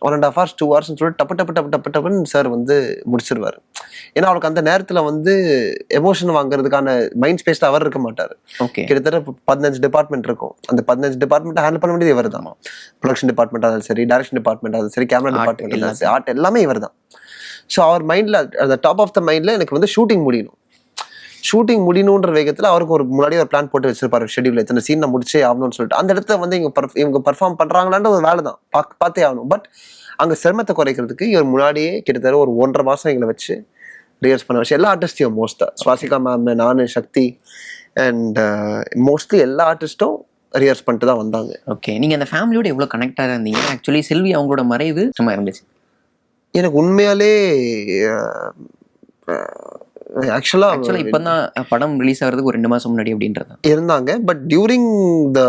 1.5 hours 2 hours சொல்லிட்டு டப்புன்னு சார் வந்து முடிச்சிருவார். ஏன்னா அவருக்கு அந்த நேரத்தில் வந்து எமோஷன் வாங்குறதுக்கான மைண்ட் ஸ்பேஸில் அவர் இருக்க மாட்டார். கிட்டத்தட்ட 15 டிபார்ட்மெண்ட் இருக்கும். அந்த 15 டிபார்ட்மெண்ட் ஹேண்டில் பண்ண வேண்டியது இவர் தான். ப்ரொடக்ஷன் டிபார்ட்மெண்ட் ஆனாலும் சரி, டைரக்ஷன் டிபார்ட்மெண்ட் ஆனாலும் சரி, கேமரா டிபார்ட்மெண்ட் ஆனாலும் சரி, ஆர்ட் எல்லாமே இவர் தான். ஸோ அவர் மைண்டில் அந்த டாப் ஆஃப் த மைண்டில் எனக்கு வந்து ஷூட்டிங் முடியணுன்ற வேகத்தில் அவருக்கு ஒரு முன்னாடியே ஒரு பிளான் போட்டு வச்சிருப்பாரு ஷெட்யூல், எத்தனை சீன் நான் முடிச்சே ஆகணும்னு சொல்லிட்டு. அந்த இடத்துல வந்து இவங்க பர்ஃபார்ம் பண்ணுறாங்களான்ற ஒரு வேலை தான் பார்த்தே ஆகணும். பட் அங்கே சிரமத்தை குறைக்கிறதுக்கு இவர் முன்னாடியே கிட்டத்தட்ட ஒரு 1.5 மாதம் எங்களை வச்சு ரிஹர்ஸ் பண்ண வச்சு எல்லா ஆர்டிஸ்டையும் மோஸ்ட்டாக ஸ்வாசிகா மேம், நான், சக்தி அண்ட் மோஸ்ட்லி எல்லா ஆர்டிஸ்ட்டும் ரிஹர்ஸ் பண்ணிட்டு தான் வந்தாங்க. ஓகே, நீங்கள் அந்த ஃபேமிலியோட எவ்வளோ கனெக்டாக இருந்தீங்க? ஆக்சுவலி செல்வி அவங்களோட மறைவு சும்மா இருந்துச்சு. எனக்கு உண்மையாலே ஆக்சுவலா இப்பதான் படம் ரிலீஸ் ஆகிறதுக்கு ஒரு 2 மாசம் முன்னாடி அப்படின்றது இருந்தாங்க. பட் டியூரிங் த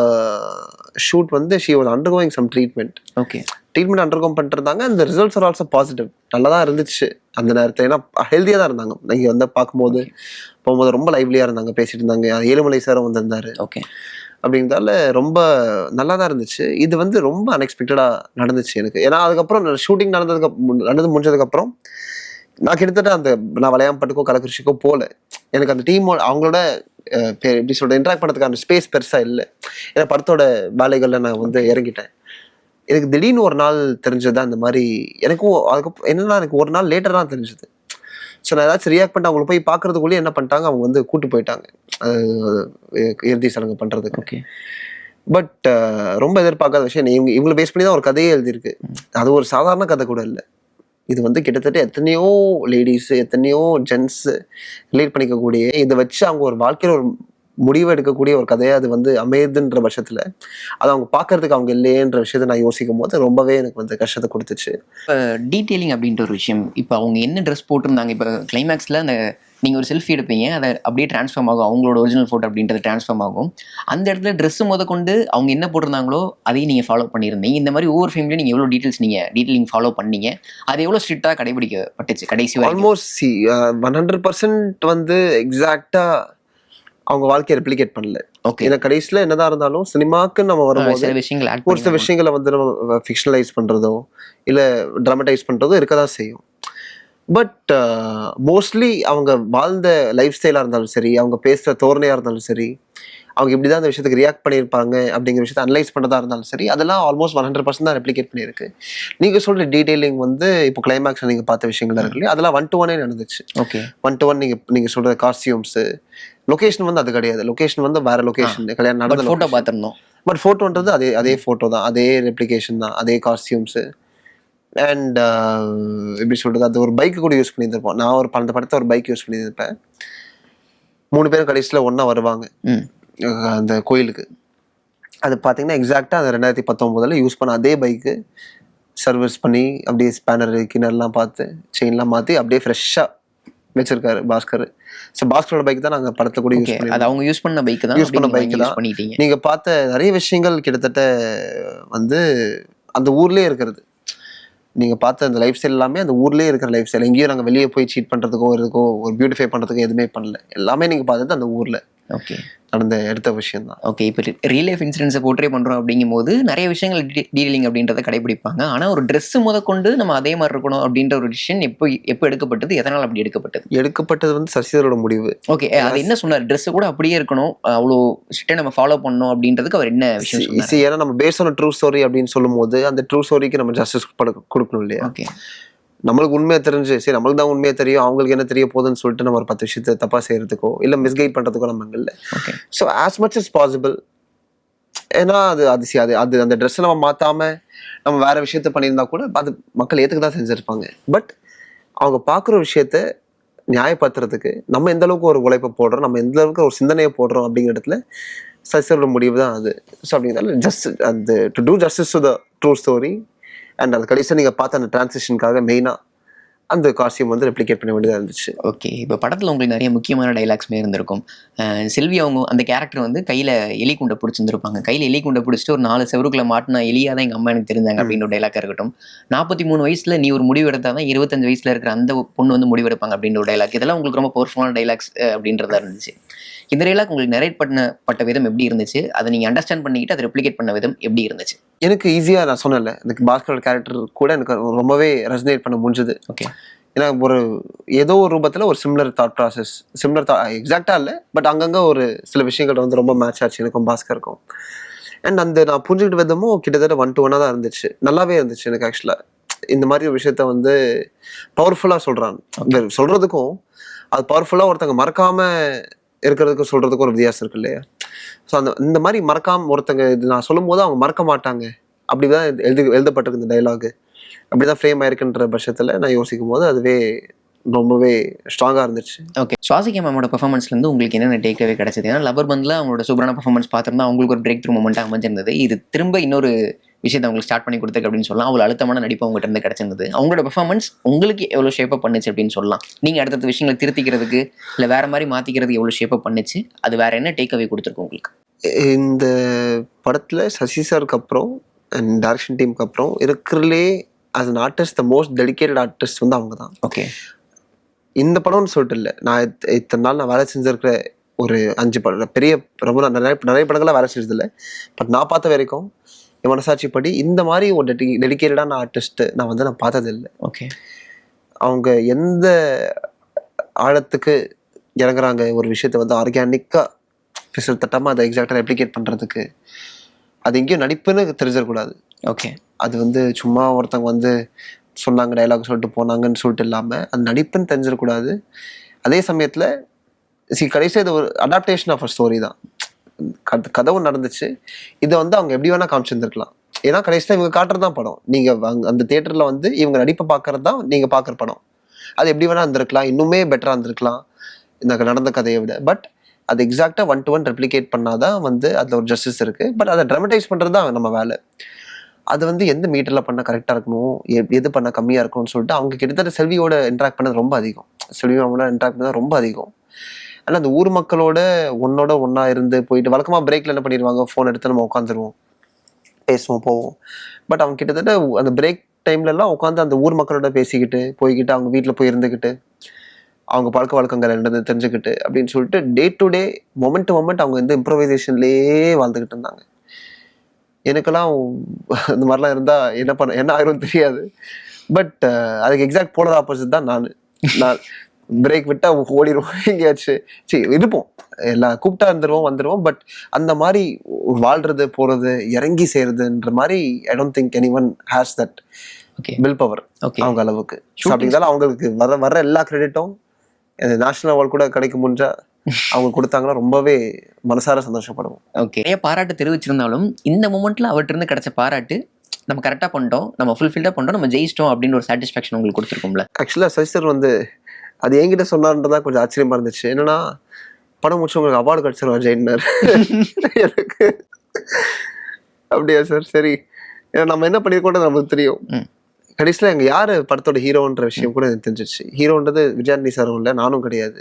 ஷூட் வந்து she was undergoing some treatment. Okay, treatment undergo பண்ணிட்டு இருந்தாங்க. அந்த ரிசல்ட்ஸ் ஆர் ஆல்சோ பாசிட்டிவ். நல்லா தான் இருந்துச்சு அந்த நேரத்தில். ஏன்னா ஹெல்த்தியாக தான் இருந்தாங்க. நீங்கள் வந்து போகும்போது ரொம்ப லைவ்லியாக இருந்தாங்க, பேசிட்டு இருந்தாங்க. ஏழுமலை சாரும் வந்திருந்தாரு. ஓகே, அப்படிங்கிறதால ரொம்ப நல்லா தான் இருந்துச்சு. இது வந்து ரொம்ப அன்எக்ஸ்பெக்டடாக நடந்துச்சு எனக்கு. ஏன்னா அதுக்கப்புறம் ஷூட்டிங் நடந்து முடிஞ்சதுக்கப்புறம் நான் கிட்டத்தட்ட நான் வளையாம்பட்டுக்கோ கள்ளக்குறிச்சிக்கோ போகல. எனக்கு அந்த டீமோட அவங்களோட எப்படி சொல்ற இன்ட்ராக்ட் பண்ணுறதுக்கான ஸ்பேஸ் பெருசாக இல்லை. ஏன்னா படத்தோட வேலைகளில் நான் வந்து இறங்கிட்டேன். எனக்கு திடீர்னு ஒரு நாள் தெரிஞ்சது அந்த மாதிரி. எனக்கும் அதுக்கப்புறம் என்னன்னா எனக்கு ஒரு நாள் லேட்டர் தான் தெரிஞ்சது. ஸோ நான் ஏதாச்சும் ரியாக்ட் பண்ணிட்டு அவங்களை போய் பார்க்கறதுக்குள்ளேயே என்ன பண்ணிட்டாங்க, அவங்க வந்து கூட்டு போயிட்டாங்க இறுதி சடங்கு பண்ணுறதுக்கு. ஓகே, பட் ரொம்ப எதிர்பார்க்காத விஷயம். இவங்களை பேஸ் பண்ணி தான் ஒரு கதையே எழுதியிருக்கு. அது ஒரு சாதாரண கதை கூட இல்லை. இது வந்து கிட்டத்தட்ட எத்தனையோ லேடிஸ், எத்தனையோ ஜென்ஸ் ரிலேட் பண்ணிக்கக்கூடிய, இதை வச்சு அவங்க ஒரு வாழ்க்கையில் ஒரு முடிவு எடுக்கக்கூடிய ஒரு கதையை அது வந்து அமையுதுன்ற பட்சத்தில் அது அவங்க பார்க்கறதுக்கு அவங்க இல்லையேன்ற விஷயத்தை நான் யோசிக்கும் போது ரொம்பவே எனக்கு வந்து கஷ்டத்தை கொடுத்துச்சு. இப்போ டீட்டெயிலிங் அப்படின்ற ஒரு விஷயம், இப்போ அவங்க என்ன ட்ரெஸ் போட்டிருந்தாங்க, இப்போ கிளைமேக்ஸில் அந்த நீங்கள் ஒரு செல்ஃபி எடுப்பீங்க, அதை அப்படியே ட்ரான்ஸ்ஃபார்ம் ஆகும், அவங்களோட ஒரிஜினல் ஃபோட்டோ அப்படின்றது ட்ரான்ஸ்ஃபார்ம் ஆகும். அந்த இடத்துல ட்ரெஸ்ஸு கொண்டு அவங்க என்ன போட்டிருந்தாங்களோ அதையும் நீங்கள் ஃபாலோ பண்ணியிருந்தீங்க. இந்த மாதிரி ஒவ்வொரு ஃபிலிம்லையும் நீங்கள் எவ்வளோ டீட்டெயிலிங் ஃபாலோ பண்ணீங்க, அது எவ்வளோ ஸ்ட்ரிக்டாக கடைபிடிக்கப்பட்டுச்சு கடைசி வரைக்கும்? ஆல்மோஸ்ட் 100% வந்து எக்ஸாக்டாக அவங்க வாழ்க்கையை ரெப்ளிகேட் பண்ணல. ஓகே, ஏன்னா கடைசியில் என்னதான் இருந்தாலும் சினிமாக்கு நம்ம வரும்போது சில விஷயங்கள் ஒரு சில விஷயங்களை வந்து நம்ம ஃபிக்ஷனலைஸ் பண்ணுறதோ இல்லை ட்ராமடைஸ் பண்ணுறதோ இருக்க தான் செய்யும். பட் மோஸ்ட்லி அவங்க வாழ்ந்த லைஃப் ஸ்டைலாக இருந்தாலும் சரி, அவங்க பேசுகிற தோரணையாக இருந்தாலும் சரி, அவங்க இப்படி தான் அந்த விஷயத்துக்கு ரியாக்ட் பண்ணியிருப்பாங்க அப்படிங்கிற விஷயத்தை அனலைஸ் பண்ணுறதா இருந்தாலும் சரி, அதெல்லாம் ஆல்மோஸ்ட் 100% தான் ரெப்ளிகேட் பண்ணியிருக்கு. நீங்கள் சொல்கிற டீட்டெயிலிங் வந்து இப்போ கிளைமேக்ஸில் நீங்கள் பார்த்த விஷயங்கள் இருக்கு இல்லையா, அதெல்லாம் 1-to-1 நடந்துச்சு. ஓகே, 1-to-1 நீங்கள் சொல்கிற காஸ்டியூம்ஸு, லொக்கேஷன் வந்து அது கிடையாது. லொக்கேஷன் வந்து வேற லொக்கேஷன், கல்யாணம் நடந்த ஃபோட்டோ பார்த்துருந்தோம். பட் ஃபோட்டோன்றது அதே ஃபோட்டோ தான், அதே ரெப்ளிகேஷன் தான், அதே காஸ்டியூம்ஸு. அண்ட் எப்படி சொல்கிறது, அது ஒரு பைக்கு கூட யூஸ் பண்ணியிருந்திருப்போம். நான் அந்த படத்தை ஒரு பைக் யூஸ் பண்ணியிருப்பேன். 3 பேரும் கடைசியில் ஒன்றா வருவாங்க அந்த கோயிலுக்கு. அது பார்த்தீங்கன்னா எக்ஸாக்டாக அந்த 2019 யூஸ் பண்ண அதே பைக்கு சர்வீஸ் பண்ணி அப்படியே ஸ்பேனர் கிணறுலாம் பார்த்து செயின்லாம் மாற்றி அப்படியே ஃப்ரெஷ்ஷாக வச்சிருக்காரு பாஸ்கர். ஸோ பாஸ்கரோட பைக் தான் நாங்கள் படத்தை கூட யூஸ் பண்ணி, அது அவங்க யூஸ் பண்ண பைக் தான், யூஸ் பண்ண பைக் தான் பண்ணிட்டீங்க. நீங்கள் பார்த்த நிறைய விஷயங்கள் கிட்டத்தட்ட வந்து அந்த ஊர்லேயே இருக்கிறது. நீங்கள் பார்த்த அந்த லைஃப் ஸ்டைல் எல்லாமே அந்த ஊர்லேயே இருக்கிற லைஃப் ஸ்டைல். எங்கேயும் நாங்கள் வெளியே போய் சீட் பண்ணுறதுக்கோ இருக்கோ ஒரு பியூட்டிஃபை பண்ணுறதுக்கோ எதுவுமே பண்ணல. எல்லாமே நீங்கள் பார்த்தது அந்த ஊரில் ஓகே நடந்த எடுத்த விஷயம் தான். ஓகே, இப்போ ரியல் லைஃப் இன்சிடென்ட்ஸை போர்ட்ரே பண்ணுறோம் அப்படிங்கும் போது நிறைய விஷயங்கள் டீலிங் அப்படின்றத கடைபிடிப்பாங்க. ஆனால் ஒரு ட்ரெஸ்ஸு முதற்கொண்டு நம்ம அதே மாதிரி இருக்கணும் அப்படின்ற ஒரு டிசிஷன் எப்போ எடுக்கப்பட்டது, எதனால் அப்படி எடுக்கப்பட்டது வந்து சசிதரோட முடிவு. ஓகே, அது என்ன சொன்னார்? ட்ரெஸ்ஸு கூட அப்படியே இருக்கணும், அவ்வளோ ஸ்ட்ரிக்டாக நம்ம ஃபாலோ பண்ணணும் அப்படின்றதுக்கு அவர் என்ன விஷயம் சொன்னார்? ஏன்னா நம்ம பேஸ்ட் ஆன் ட்ரூ ஸ்டோரி அப்படின்னு சொல்லும் போது அந்த ட்ரூ ஸ்டோரிக்கு நம்ம ஜஸ்டிஸ் கொடுக்கணும் இல்லையா? ஓகே, நம்மளுக்கு உண்மையை தெரிஞ்சு சரி நம்மளுக்கு தான் உண்மையை தெரியும், அவங்களுக்கு என்ன தெரிய போகுதுன்னு சொல்லிட்டு நம்ம ஒரு 10 விஷயத்தை தப்பா செய்யறதுக்கோ இல்லை மிஸ்கைட் பண்றதுக்கோ நம்ம இல்லை. So as much as possible. ஏன்னா அது அது அந்த ட்ரெஸ்ஸை நம்ம மாத்தாம நம்ம வேற விஷயத்த பண்ணியிருந்தா கூட அது மக்கள் ஏத்துக்கு தான் செஞ்சிருப்பாங்க. பட் அவங்க பார்க்குற விஷயத்த நியாயப்படுத்துறதுக்கு நம்ம எந்த அளவுக்கு ஒரு உழைப்பை போடுறோம், நம்ம எந்த அளவுக்கு ஒரு சிந்தனையை போடுறோம் அப்படிங்கிற இடத்துல சசியோட முடிவு தான் அது. ஸோ அப்படிங்கிறதால ஜஸ்ட் அந்த to two justice to the true story and அது கடைசியாக நீங்கள் பார்த்த அந்த டிரான்சிஷனுக்காக மெயினாக அந்த காஸ்டியூம் வந்து ரெப்ளிகேட் பண்ண வேண்டியதாக இருந்துச்சு. ஓகே, இப்போ படத்தில் உங்களுக்கு நிறைய முக்கியமான டைலாக்ஸ்மே இருந்திருக்கும். செல்வி அவங்க அந்த கேரக்டர் வந்து கையில் எலி குண்டை பிடிச்சிருந்துருப்பாங்க. கையில் எலி குண்டை பிடிச்சிட்டு ஒரு 4 செவருக்குள்ள மாட்டினா எலியாக தான் எங்கள் அம்மா எனக்கு தெரிஞ்சாங்க அப்படின்னு ஒரு டைலாக்காக இருக்கட்டும். 43 வயசில் நீ ஒரு முடிவு எடுத்தால் தான் 25 வயசில் இருக்கிற அந்த பொண்ணு வந்து முடிவெடுப்பாங்க அப்படின்ற ஒரு டைலாக். இதெல்லாம் உங்களுக்கு ரொம்ப பவர்ஃபுல்லான டைலாக்ஸ் அப்படின்றதா இருந்துச்சு. இந்த டைலாக் உங்களுக்கு நரேட் பண்ணப்பட்ட விதம் எப்படி இருந்துச்சு? அதை நீங்கள் அண்டர்ஸ்டாண்ட் பண்ணிக்கிட்டு அதை ரெப்ளிகேட் பண்ண விதம் எப்படி இருந்துச்சு? எனக்கு ஈஸியாக நான் சொன்னேன்ல, எனக்கு பாஸ்கரோட கேரக்டர் கூட எனக்கு ரொம்பவே ரெசனேட் பண்ண முடிஞ்சது. ஓகே, ஏன்னா ஒரு ஏதோ ஒரு ரூபத்தில் ஒரு சிமிலர் தாட் ப்ராசஸ், எக்ஸாக்டாக இல்லை பட் அங்கங்கே ஒரு சில விஷயங்கள் வந்து ரொம்ப மேட்ச் ஆச்சு எனக்கும் பாஸ்கருக்கும். அண்ட் அந்த நான் புரிஞ்சுக்கிட்ட விதமும் கிட்டத்தட்ட 1 to 1 தான் இருந்துச்சு. நல்லாவே இருந்துச்சு எனக்கு. ஆக்சுவலாக இந்த மாதிரி ஒரு விஷயத்த வந்து பவர்ஃபுல்லாக சொல்கிறதுக்கும் அது பவர்ஃபுல்லாக ஒருத்தங்க மறக்காமல் இருக்கிறதுக்கும் சொல்கிறதுக்கும் ஒரு வித்தியாசம் இருக்கு இல்லையா? ஸோ இந்த மாதிரி மறக்காமல் ஒருத்தங்க இது நான் சொல்லும் போது அவங்க மறக்க மாட்டாங்க அப்படிதான் எழுதப்பட்டிருக்கு இந்த டைலாகு. அப்படிதான் ஃப்ரேம் ஆயிருக்குன்ற பட்சத்தில் நான் யோசிக்கும் போது அதுவே ரொம்பவே ஸ்ட்ராங்காக இருந்துச்சு. ஓகே, சுவாசிகா மேமோட பெர்ஃபார்மன்ஸ்லேருந்து உங்களுக்கு என்னென்ன டேக்அவே கிடைச்சது? ஏன்னா லவர் பந்தில் அவங்களோட சூப்பரான பெர்ஃபார்மன்ஸ் பார்த்துருந்தா அவங்களுக்கு ஒரு பிரேக் த்ரூ மூமெண்ட்டாக அமைஞ்சிருந்தது. இது திரும்ப இன்னொரு விஷயத்தை அவங்களுக்கு ஸ்டார்ட் பண்ணி கொடுத்துருக்கு அப்படின்னு சொல்லலாம். அவ்வளோ அழுத்தமான நடிப்பு அவங்ககிட்ட இருந்து கிடைச்சிருந்தது. அவங்களோட பெர்ஃபார்மன்ஸ் உங்களுக்கு எவ்வளோ ஷேப்பப் பண்ணுச்சு அப்படின்னு சொல்லலாம். நீங்கள் அடுத்தடுத்த விஷயங்களை திருத்திக்கிறதுக்கு இல்லை வேற மாதிரி மாற்றிக்கிறதுக்கு எவ்வளோ ஷேப்பப் பண்ணுச்சு? அது வேற என்ன டேக்அவே கொடுத்துருக்கு உங்களுக்கு? இந்த படத்தில் சசி சாருக்கு அப்புறம் அண்ட் டைரக்ஷன் டீமுக்கு அப்புறம் இருக்கிறதுலே as an artist the most dedicated artist வந்து அவங்க தான். ஓகே, இந்த படம்னு சொல்லிட்டு இல்லை, நான் இத்தனை நாள் நான் வேலை செஞ்சிருக்கிற ஒரு 5 படம் பெரிய ரொம்ப நிறைய படங்கள்லாம் வேலை செஞ்சதில்லை. பட் நான் பார்த்த வரைக்கும் என் மனசாட்சி படி இந்த மாதிரி ஒரு டெடிக்கேட்டடான ஆர்டிஸ்ட் நான் பார்த்ததில்லை. ஓகே, அவங்க எந்த ஆழத்துக்கு இறங்குறாங்க ஒரு விஷயத்த வந்து ஆர்கானிக்காக பிசல் தட்டாமல் அதை எக்ஸாக்டாக ரெப்ளிகேட் பண்ணுறதுக்கு. அது எங்கேயும் நடிப்புன்னு தெரிஞ்சிடக்கூடாது. ஓகே, அது வந்து சும்மா ஒருத்தவங்க வந்து சொன்னாங்க டைலாக் சொல்லிட்டு போனாங்கன்னு சொல்லிட்டு இல்லாமல் அது நடிப்புன்னு தெரிஞ்சிடக்கூடாது. அதே சமயத்தில் கடைசியாக இது ஒரு அடாப்டேஷன் ஆஃப் அ ஸ்டோரி தான். கதவும் நடந்துச்சு, இதை வந்து அவங்க எப்படி வேணால் காமிச்சிருந்துருக்கலாம். ஏன்னா கடைசியில் இவங்க காட்டுறது தான் படம். நீங்கள் அந்த தியேட்டரில் வந்து இவங்க நடிப்பை பார்க்கறது தான் நீங்கள் பார்க்குற படம். அது எப்படி வேணால் இருந்திருக்கலாம், இன்னுமே பெட்டராக இருந்திருக்கலாம் இந்த நடந்த கதையை விட. பட் அது எக்ஸாக்டாக 1 to 1 ரெப்ளிகேட் பண்ணாதான் வந்து அதில் ஒரு ஜஸ்டிஸ் இருக்குது. பட் அதை ட்ராமடைஸ் பண்ணுறது தான் நம்ம வேலை. அது வந்து எந்த மீட்டரில் பண்ணால் கரெக்டாக இருக்கணும், எது பண்ணால் கம்மியாக இருக்கும்னு சொல்லிட்டு அவங்க கிட்டத்தட்ட செல்வியோட இன்ட்ராக்ட் பண்ணது ரொம்ப அதிகம். செல்வியோட இன்ட்ராக்ட் பண்ணது ரொம்ப அதிகம். ஆனால் அந்த ஊர் மக்களோட ஒன்றா இருந்து போயிட்டு வழக்கமாக பிரேக்கில் என்ன பண்ணிடுவாங்க, ஃபோன் எடுத்து நம்ம உட்காந்துருவோம், பேசுவோம், போவோம். பட் அவங்க கிட்டத்தட்ட அந்த பிரேக் டைம்லலாம் உட்காந்து அந்த ஊர் மக்களோட பேசிக்கிட்டு போய்கிட்டு அவங்க வீட்டில் போய் இருந்துக்கிட்டு அவங்க பழக்க வழக்கங்கள் என்னது தெரிஞ்சுக்கிட்டு அப்படின்னு சொல்லிட்டு day to day moment to moment அவங்க இந்த இம்ப்ரவைசேஷன்லேயே வாழ்ந்துக்கிட்டு இருந்தாங்க. எனக்கெல்லாம் இந்த மாதிரிலாம் இருந்தால் என்ன ஆயிரும் தெரியாது. பட் அதுக்கு எக்ஸாக்ட் போலர் ஆப்போசிட் தான் நான் பிரேக் விட்டால் ஓடிடுவோம், எங்கேயாச்சும் சரி இருப்போம், எல்லாம் கூப்பிட்டா வந்துடுவோம். பட் அந்த மாதிரி வாழ்றது போகிறது இறங்கி செய்யறதுன்ற மாதிரி I don't think anyone has that will power அவங்க அளவுக்கு. அப்படிங்கிறதால அவங்களுக்கு வர எல்லா கிரெடிட்டும் நேஷனல் அவார்டு கூட கிடைக்க முடிஞ்சா அவங்க கொடுத்தாங்கன்னா ரொம்பவே மனசார சந்தோஷப்படுவோம். ஓகே, நிறைய பாராட்டு தெரிவிச்சிருந்தாலும் இந்த மூமெண்ட்ல அவர்கிட்ட இருந்து கிடைச்ச பாராட்டு நம்ம கரெக்டாக பண்ணிட்டோம், நம்ம ஃபுல்ஃபில்டாக பண்ணிட்டோம், நம்ம ஜெயிச்சிட்டோம் அப்படின்னு ஒரு சாட்டிஸ்ஃபேக்ஷன் உங்களுக்கு கொடுத்துருக்கோம்ல. ஆக்சுவலாக சசி சார் வந்து அது என்கிட்ட சொன்னார்ன்றதா கொஞ்சம் ஆச்சரியமா இருந்துச்சு. என்னன்னா படம் முடிச்சு உங்களுக்கு அவார்டு கிடைச்சிருவா ஜெயினர் எனக்கு. அப்படியா சார், சரி. ஏன்னா நம்ம என்ன பண்ணியிருக்கோம் நமக்கு தெரியும். கடைசியில் எங்கள் யார் படத்தோட ஹீரோன்ற விஷயம் கூட எனக்கு தெரிஞ்சிச்சு. ஹீரோன்றது விஜயாண்டி சாரும் இல்லை, நானும் கிடையாது.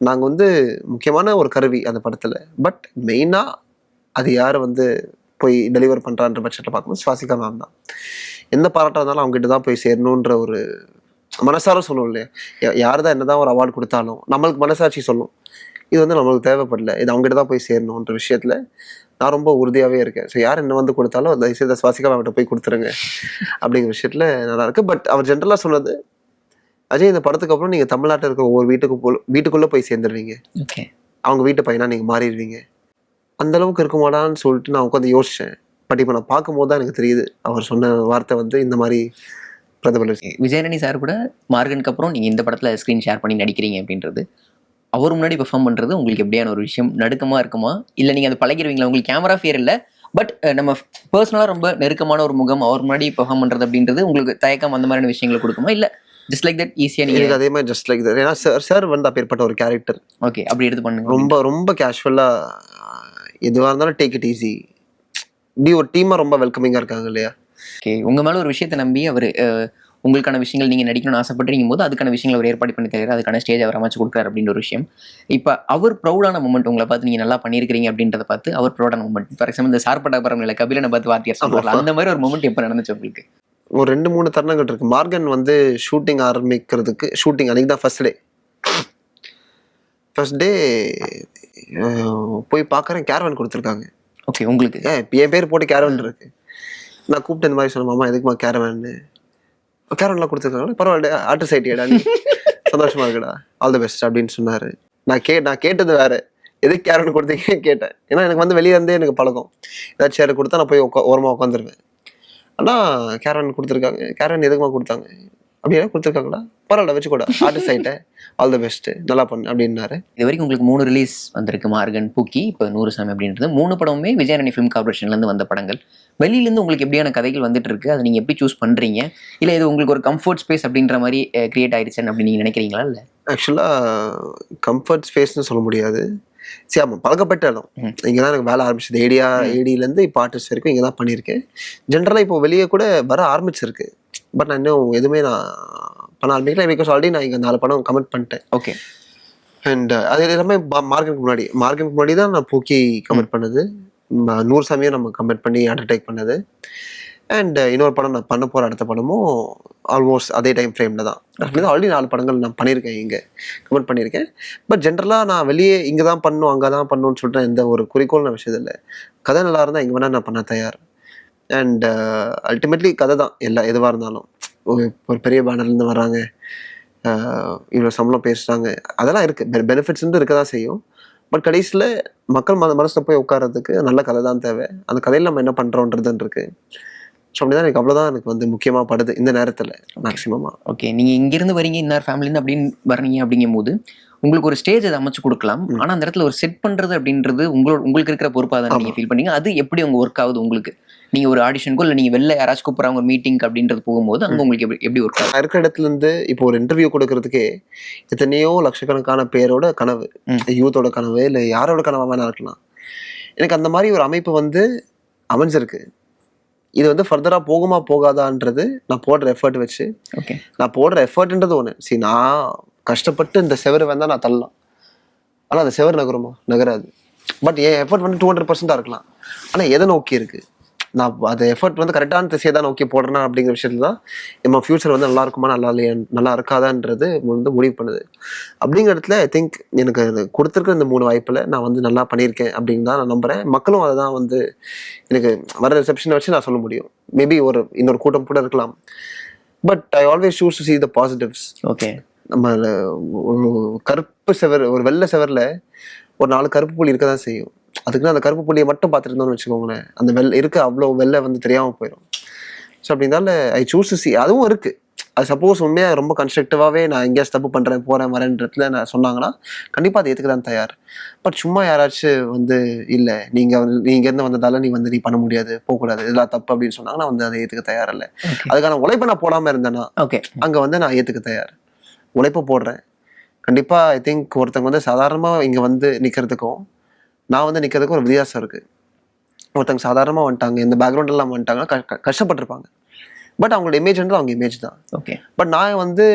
நாங்கள் வந்து முக்கியமான ஒரு கருவி அந்த படத்தில். பட் மெயினாக அது யார் வந்து போய் டெலிவர் பண்ணுறான்ற பட்சத்தில் பார்க்கும்போது ஸ்வாசிகா மேம் தான். எந்த பாராட்டாக இருந்தாலும் அவங்ககிட்ட தான் போய் சேரணுன்ற ஒரு மனசார சொல்லுவோம் இல்லையா. யார் தான் என்ன தான் ஒரு அவார்டு கொடுத்தாலும் நம்மளுக்கு மனசாட்சி சொல்லும் இது வந்து நம்மளுக்கு தேவைப்படல, இது அவங்ககிட்ட தான் போய் சேரணுன்ற விஷயத்தில் நான் ரொம்ப உறுதியாகவே இருக்கேன். ஸோ யார் என்ன வந்து கொடுத்தாலும் அந்த விஷயத்தை ஸ்வாசிகா மேம்கிட்ட போய் கொடுத்துருங்க அப்படிங்கிற விஷயத்தில் நல்லா இருக்குது. பட் அவர் ஜென்ரலாக சொன்னது, அஜய் இந்த படத்துக்கு அப்புறம் நீங்கள் தமிழ்நாட்டில் இருக்க ஒவ்வொரு வீட்டுக்குள்ளே போய் சேர்ந்துடுவீங்க, அவங்க வீட்டு பையனா நீங்கள் மாறிடுவீங்க. அந்த அளவுக்கு இருக்குமாடான்னு சொல்லிட்டு நான் உட்காந்து யோசித்தேன். பட் இப்போ நான் பார்க்கும்போது தான் எனக்கு தெரியுது அவர் சொன்ன வார்த்தை வந்து இந்த மாதிரி பிரதிபலிச்சு. விஜயரணி சார் கூட மார்கனுக்கு அப்புறம் நீங்கள் இந்த படத்தில் ஸ்க்ரீன் ஷேர் பண்ணி நடிக்கிறீங்க அப்படின்றது, அவர் முன்னாடி பெர்ஃபார்ம் பண்ணுறது உங்களுக்கு எப்படியான ஒரு விஷயம்? நடுக்கமாக இருக்குமா, இல்லை நீங்கள் அது பழகிடுவீங்களா? உங்களுக்கு கேமரா ஃபியர் இல்லை, பட் நம்ம பர்சனலாக ரொம்ப நெருக்கமான ஒரு முகம் அவர் முன்னாடி பெர்ஃபார்ம் பண்ணுறது அப்படின்றது உங்களுக்கு தயக்கம் அந்த மாதிரியான விஷயங்களை கொடுக்குமா, இல்லை ஜஸ்ட் லைக் தட் ஈஸியாக நீங்கள்? அதே மாதிரி ஜஸ்ட் லைக் தட். ஏன்னா சார் வந்து அப்பேற்பட்ட ஒரு கேரக்டர். ஓகே, அப்படி எடுத்து பண்ணுங்க. ரொம்ப ரொம்ப கேஷுவலாக எதுவாக இருந்தாலும் டேக் இட் ஈஸி. இப்படி ஒரு டீமாக ரொம்ப வெல்கமிங்காக இருக்காங்க இல்லையா. ஓகே, உங்கள் மேலே ஒரு விஷயத்தை நம்பி அவர் உங்களுக்கான விஷயங்கள் நீங்கள் நடிக்கணும்னு ஆசைப்பட்டுருக்கும் போது அதுக்கான விஷயங்கள் அவர் ஏற்பாடு பண்ணி தருகிறார், அதுக்கான ஸ்டேஜ் அவர் அமைச்சு கொடுக்குறாரு அப்படின்ற ஒரு விஷயம். இப்போ அவர் ப்ரௌடான மூமெண்ட் உங்களை பார்த்து நீங்கள் நல்லா பண்ணியிருக்கிறீங்க அப்படின்றத பார்த்து அவர் ப்ரௌடான மூமெண்ட், ஃபார் எக்ஸாம்பிள் இந்த சார்பட்டா பரம் இல்லை கபிலனை பார்த்து வாத்தியார் சொல்கிறாங்க, அந்த மாதிரி ஒரு மூமெண்ட் எப்போ நடந்துச்சு உங்களுக்கு? ஒரு 2-3 தருணங்கள் இருக்கு. மார்கன் வந்து ஷூட்டிங் ஆரம்பிக்கிறதுக்கு, ஷூட்டிங் அன்றைக்கி தான் ஃபர்ஸ்ட் டே போய் பார்க்குறேன், கேரவன் கொடுத்துருக்காங்க. ஓகே, உங்களுக்கு என் பேர் போட்டு கேரவன் இருக்கு. நான் கூப்பிட்டு இந்த மாதிரி சொன்னேன், மாமா எதுக்குமா கேரவன்னு? கேரவன்லாம் கொடுத்துருக்காங்க, பரவாயில்ல ஆர்டிஸ்ட் ஐட்டியாடா, நீ சந்தோஷமா இருக்குடா, ஆல் தி பெஸ்ட் அப்படின்னு சொன்னார். நான் கேட்டது வேறு, எதுக்கு கேரவன் கொடுத்தீங்கன்னு கேட்டேன். ஏன்னா எனக்கு வந்து வெளியே இருந்தே எனக்கு பழக்கம், ஏதாச்சும் சேர் கொடுத்தா நான் போய் ஓரமாக உட்காந்துருவேன். ஆனால் கேரவன் கொடுத்துருக்காங்க. கேரவன் எதுக்குமா கொடுத்தாங்க? அப்படின்னா கொடுத்துருக்காங்களா, பரவாயில்ல வச்சுக்கூட, ஆர்டிஸ்ட் ஆகிட்டேன், ஆல் தி பெஸ்ட்டு, நல்லா பண்ணு அப்படின்னாரு. இது வரைக்கும் உங்களுக்கு 3 ரிலீஸ் வந்திருக்கு, மார்கன், பூக்கி, இப்போ 100 சாமி அப்படின்றது 3 படமுமே விஜயரணி ஃபிலிம் கார்பரேஷன்லேருந்து வந்த படங்கள். வெளியிலேருந்து உங்களுக்கு எப்படியான கதைகள் வந்துட்டு இருக்கு, அதை நீங்கள் எப்படி சூஸ் பண்ணுறீங்க? இல்லை இது உங்களுக்கு ஒரு கம்ஃபர்ட் ஸ்பேஸ் அப்படின்ற மாதிரி கிரியேட் ஆயிடுச்சுன்னு அப்படின்னு நீங்கள் நினைக்கிறீங்களா? இல்லை ஆக்சுவலாக கம்ஃபர்ட் ஸ்பேஸ்னு சொல்ல முடியாது. சரி, ஆமாம், பழக்கப்பட்ட இடம். இங்கே தான் எனக்கு வேலை ஆரம்பிச்சது. ஏடியிலேருந்து இப்போ ஆர்டிஸ்ட் வரைக்கும் இங்கே தான் பண்ணியிருக்கேன். ஜென்ரலாக இப்போ வெளியே கூட வர ஆரம்பிச்சிருக்கு. பட் நான் இன்னும் எதுவுமே நான் பண்ண ஆரம்பிக்கல, பிகாஸ் ஆல்ரெடி நான் இங்கே 4 படம் கமெண்ட் பண்ணிட்டேன். ஓகே. அண்ட் அது எல்லாமே மார்கனுக்கு முன்னாடி தான் நான் பூக்கி கமெண்ட் பண்ணது. 100 சாமியும் நம்ம கமெண்ட் பண்ணி அண்டர்டேக் பண்ணது. அண்ட் இன்னொரு படம் நான் பண்ண போகிற அடுத்த படமும் ஆல்மோஸ்ட் அதே டைம் ஃப்ரேமில் தான். ஆல்ரெடி 4 படங்கள் நான் பண்ணியிருக்கேன், இங்கே கமெண்ட் பண்ணியிருக்கேன். பட் ஜென்ரலாக நான் வெளியே இங்கே தான் பண்ணணும் அங்கே தான் பண்ணணும்னு சொல்லிட்டு எந்த ஒரு குறிக்கோள் நான் விஷயம் இல்லை. கதை நல்லா இருந்தால் எங்கே வேணால் நான் பண்ண தயார். அண்ட் அல்டிமேட்லி கதை தான் எதுவாக இருந்தாலும். ஒரு பெரிய பேனர்லேருந்து வராங்க, இவ்வளோ சம்பளம் பேசுகிறாங்க, அதெல்லாம் இருக்குது, பெனிஃபிட்ஸ் வந்து இருக்க தான் செய்யும். பட் கடைசியில் மக்கள் மனசில் போய் உட்கார்றதுக்கு நல்ல கதை தான் தேவை. அந்த கதையில் நம்ம என்ன பண்ணுறோன்றதுன்னு இருக்குது. ஸோ அப்படிதான் எனக்கு அவ்வளோதான் எனக்கு வந்து முக்கியமாக படுது இந்த நேரத்தில் மேக்ஸிமமாக. ஓகே, நீங்கள் இங்கேருந்து வரீங்க, இன்னொரு ஃபேமிலிருந்து அப்படின்னு வரீங்க அப்படிங்கும் போது உங்களுக்கு ஒரு ஸ்டேஜ் அதை அமைச்சு கொடுக்கலாம். ஆனால் அந்த இடத்துல ஒரு செட் பண்ணுறது அப்படின்றது உங்களுக்கு இருக்கிற பொறுப்பாக தான் நீங்கள் ஃபீல் பண்ணீங்க. அது எப்படி உங்கள் ஒர்க் ஆகுது உங்களுக்கு? நீங்கள் ஒரு ஆடிஷனுக்கோ இல்லை நீங்கள் வெளில யாராச்சும் கூப்பிட்றாங்க ஒரு மீட்டிங் அப்படின்றது போகும்போது அங்கே உங்களுக்கு எப்படி ஒர்க் ஆகும்? இருக்கிற இடத்துலேருந்து இப்போ ஒரு இன்டர்வியூ கொடுக்கறதுக்கே எத்தனையோ லட்சக்கணக்கான பேரோட கனவு, யூத்தோட கனவு, இல்லை யாரோட கனவாக வேணா இருக்கலாம். எனக்கு அந்த மாதிரி ஒரு அமைப்பு வந்து அமைஞ்சிருக்கு. இது வந்து ஃபர்தராக போகுமா போகாதான்றது நான் போடுற எஃபர்ட் வச்சு. ஓகே, நான் போடுற எஃபர்ட்ன்றது ஒன்று. சரி, நான் கஷ்டப்பட்டு இந்த செவரு வந்தால் நான் தள்ளலாம், ஆனால் அந்த செவர் நகருமா? நகராது. பட் என் எஃபர்ட் வந்து 200% இருக்கலாம். ஆனால் எதை நோக்கி இருக்குது, நான் அந்த எஃபர்ட் வந்து கரெக்டான திசையை தான் நோக்கி போடுறேன்னா அப்படிங்கிற விஷயத்துல தான் நம்ம ஃபியூச்சர் வந்து நல்லா இருக்குமா நல்லா இல்லையா நல்லா இருக்காதான்றது வந்து முடிவு பண்ணுது. அப்படிங்கிற இடத்துல ஐ திங்க் எனக்கு கொடுத்துருக்க இந்த 3 வாய்ப்பில் நான் வந்து நல்லா பண்ணியிருக்கேன் அப்படின்னு தான் நான் நம்புகிறேன். மக்களும் அதை தான் வந்து எனக்கு வர ரிசப்ஷனை வச்சு நான் சொல்ல முடியும். மேபி இன்னொரு கூட்டம் கூட இருக்கலாம். But I always choose to see the positives. Okay, நம்ம ஒரு கருப்பு செவர், ஒரு வெள்ளை செவரில் ஒரு 4 கருப்பு புள்ளி இருக்க தான் செய்யும். அதுக்குன்னு அந்த கருப்பு புள்ளியை மட்டும் பார்த்துட்டு இருந்தோம்னு வச்சுக்கோங்களேன், அந்த இருக்க அவ்வளோ வெள்ளை வந்து தெரியாமல் போயிடும். ஸோ அப்படின்னால ஐ சூஸ் டு see, அதுவும் இருக்குது. அது சப்போஸ் உண்மையாக ரொம்ப கன்ஸ்ட்ரக்டிவாகவே நான் எங்கேயாச்சும் தப்பு பண்ணுறேன் போகிறேன் வரேன்றதுல நான் சொன்னாங்கன்னா கண்டிப்பாக அதை ஏற்றுக்க தான் தயார். பட் சும்மா யாராச்சும் வந்து இல்லை இங்கேருந்து வந்ததால நீ பண்ண முடியாது, போகக்கூடாது, இதெல்லாம் தப்பு அப்படின்னு சொன்னாங்கன்னா வந்து அதை ஏற்றுக்க தயார் இல்லை. அதுக்கான உழைப்பை நான் போடாமல் இருந்தேன்னா ஓகே, அங்கே வந்து நான் ஏற்றுக்க தயார். உழைப்பை போடுறேன் கண்டிப்பாக. ஐ திங்க் ஒருத்தவங்க வந்து சாதாரணமாக இங்கே வந்து நிற்கிறதுக்கும் நான் வந்து நிற்கிறதுக்கும் ஒரு வித்தியாசம் இருக்குது. ஒருத்தவங்க சாதாரணமாக வந்துட்டாங்க, இந்த பேக்ரவுண்டெல்லாம் வந்துட்டாங்கன்னா கஷ்டப்பட்டிருப்பாங்க. பட் அவங்களோட இமேஜ்ன்றது அவங்க இமேஜ் தான். ஓகே. பட் நான் வந்து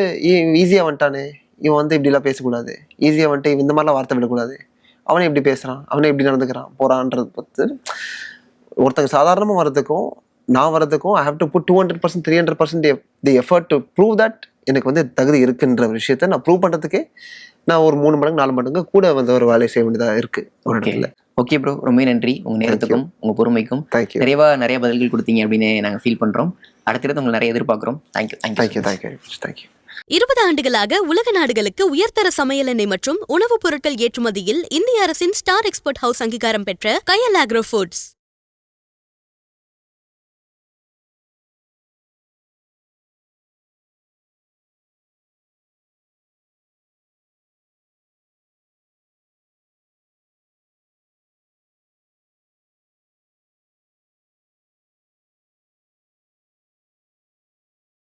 ஈஸியாக வந்துட்டானே, இவன் வந்து இப்படிலாம் பேசக்கூடாது, ஈஸியாக வந்துட்டு இந்த மாதிரிலாம் வார்த்தை விடக்கூடாது, அவனே எப்படி பேசுகிறான், அவனே எப்படி நடந்துக்கிறான் போகிறான்றது பார்த்து ஒருத்தங்க சாதாரணமாக வர்றதுக்கும் நான் வர்றதுக்கும் I have to put 200% 300% the effort to prove that எனக்கு வந்து தகுதி இருக்குன்ற ஒரு விஷயத்த நான் ப்ரூவ் பண்ணுறதுக்கே நான் ஒரு 3 மடங்கு 4 மடங்கு கூட வந்து ஒரு வேலையை செய்ய வேண்டியதாக இருக்குது ஒரு இடத்துல. ஓகே ப்ரோ, ரொம்ப நன்றி உங்கள் நேரத்துக்கும் உங்கள் பொறுமைக்கும். தேங்க்யூ. நிறைய பதில்கள் கொடுத்தீங்க அப்படின்னு நாங்கள் ஃபீல் பண்ணுறோம். அடுத்தது உங்களை நிறைய எதிர்பார்க்குறோம். தேங்க்யூ. 20 ஆண்டுகளாக உலக நாடுகளுக்கு உயர்தர சமையல் எண்ணெய் மற்றும் உணவுப் பொருட்கள் ஏற்றுமதியில் இந்திய அரசின் ஸ்டார் எக்ஸ்போர்ட் ஹவுஸ் அங்கீகாரம் பெற்ற கயல் ஆக்ரோ ஃபுட்ஸ்.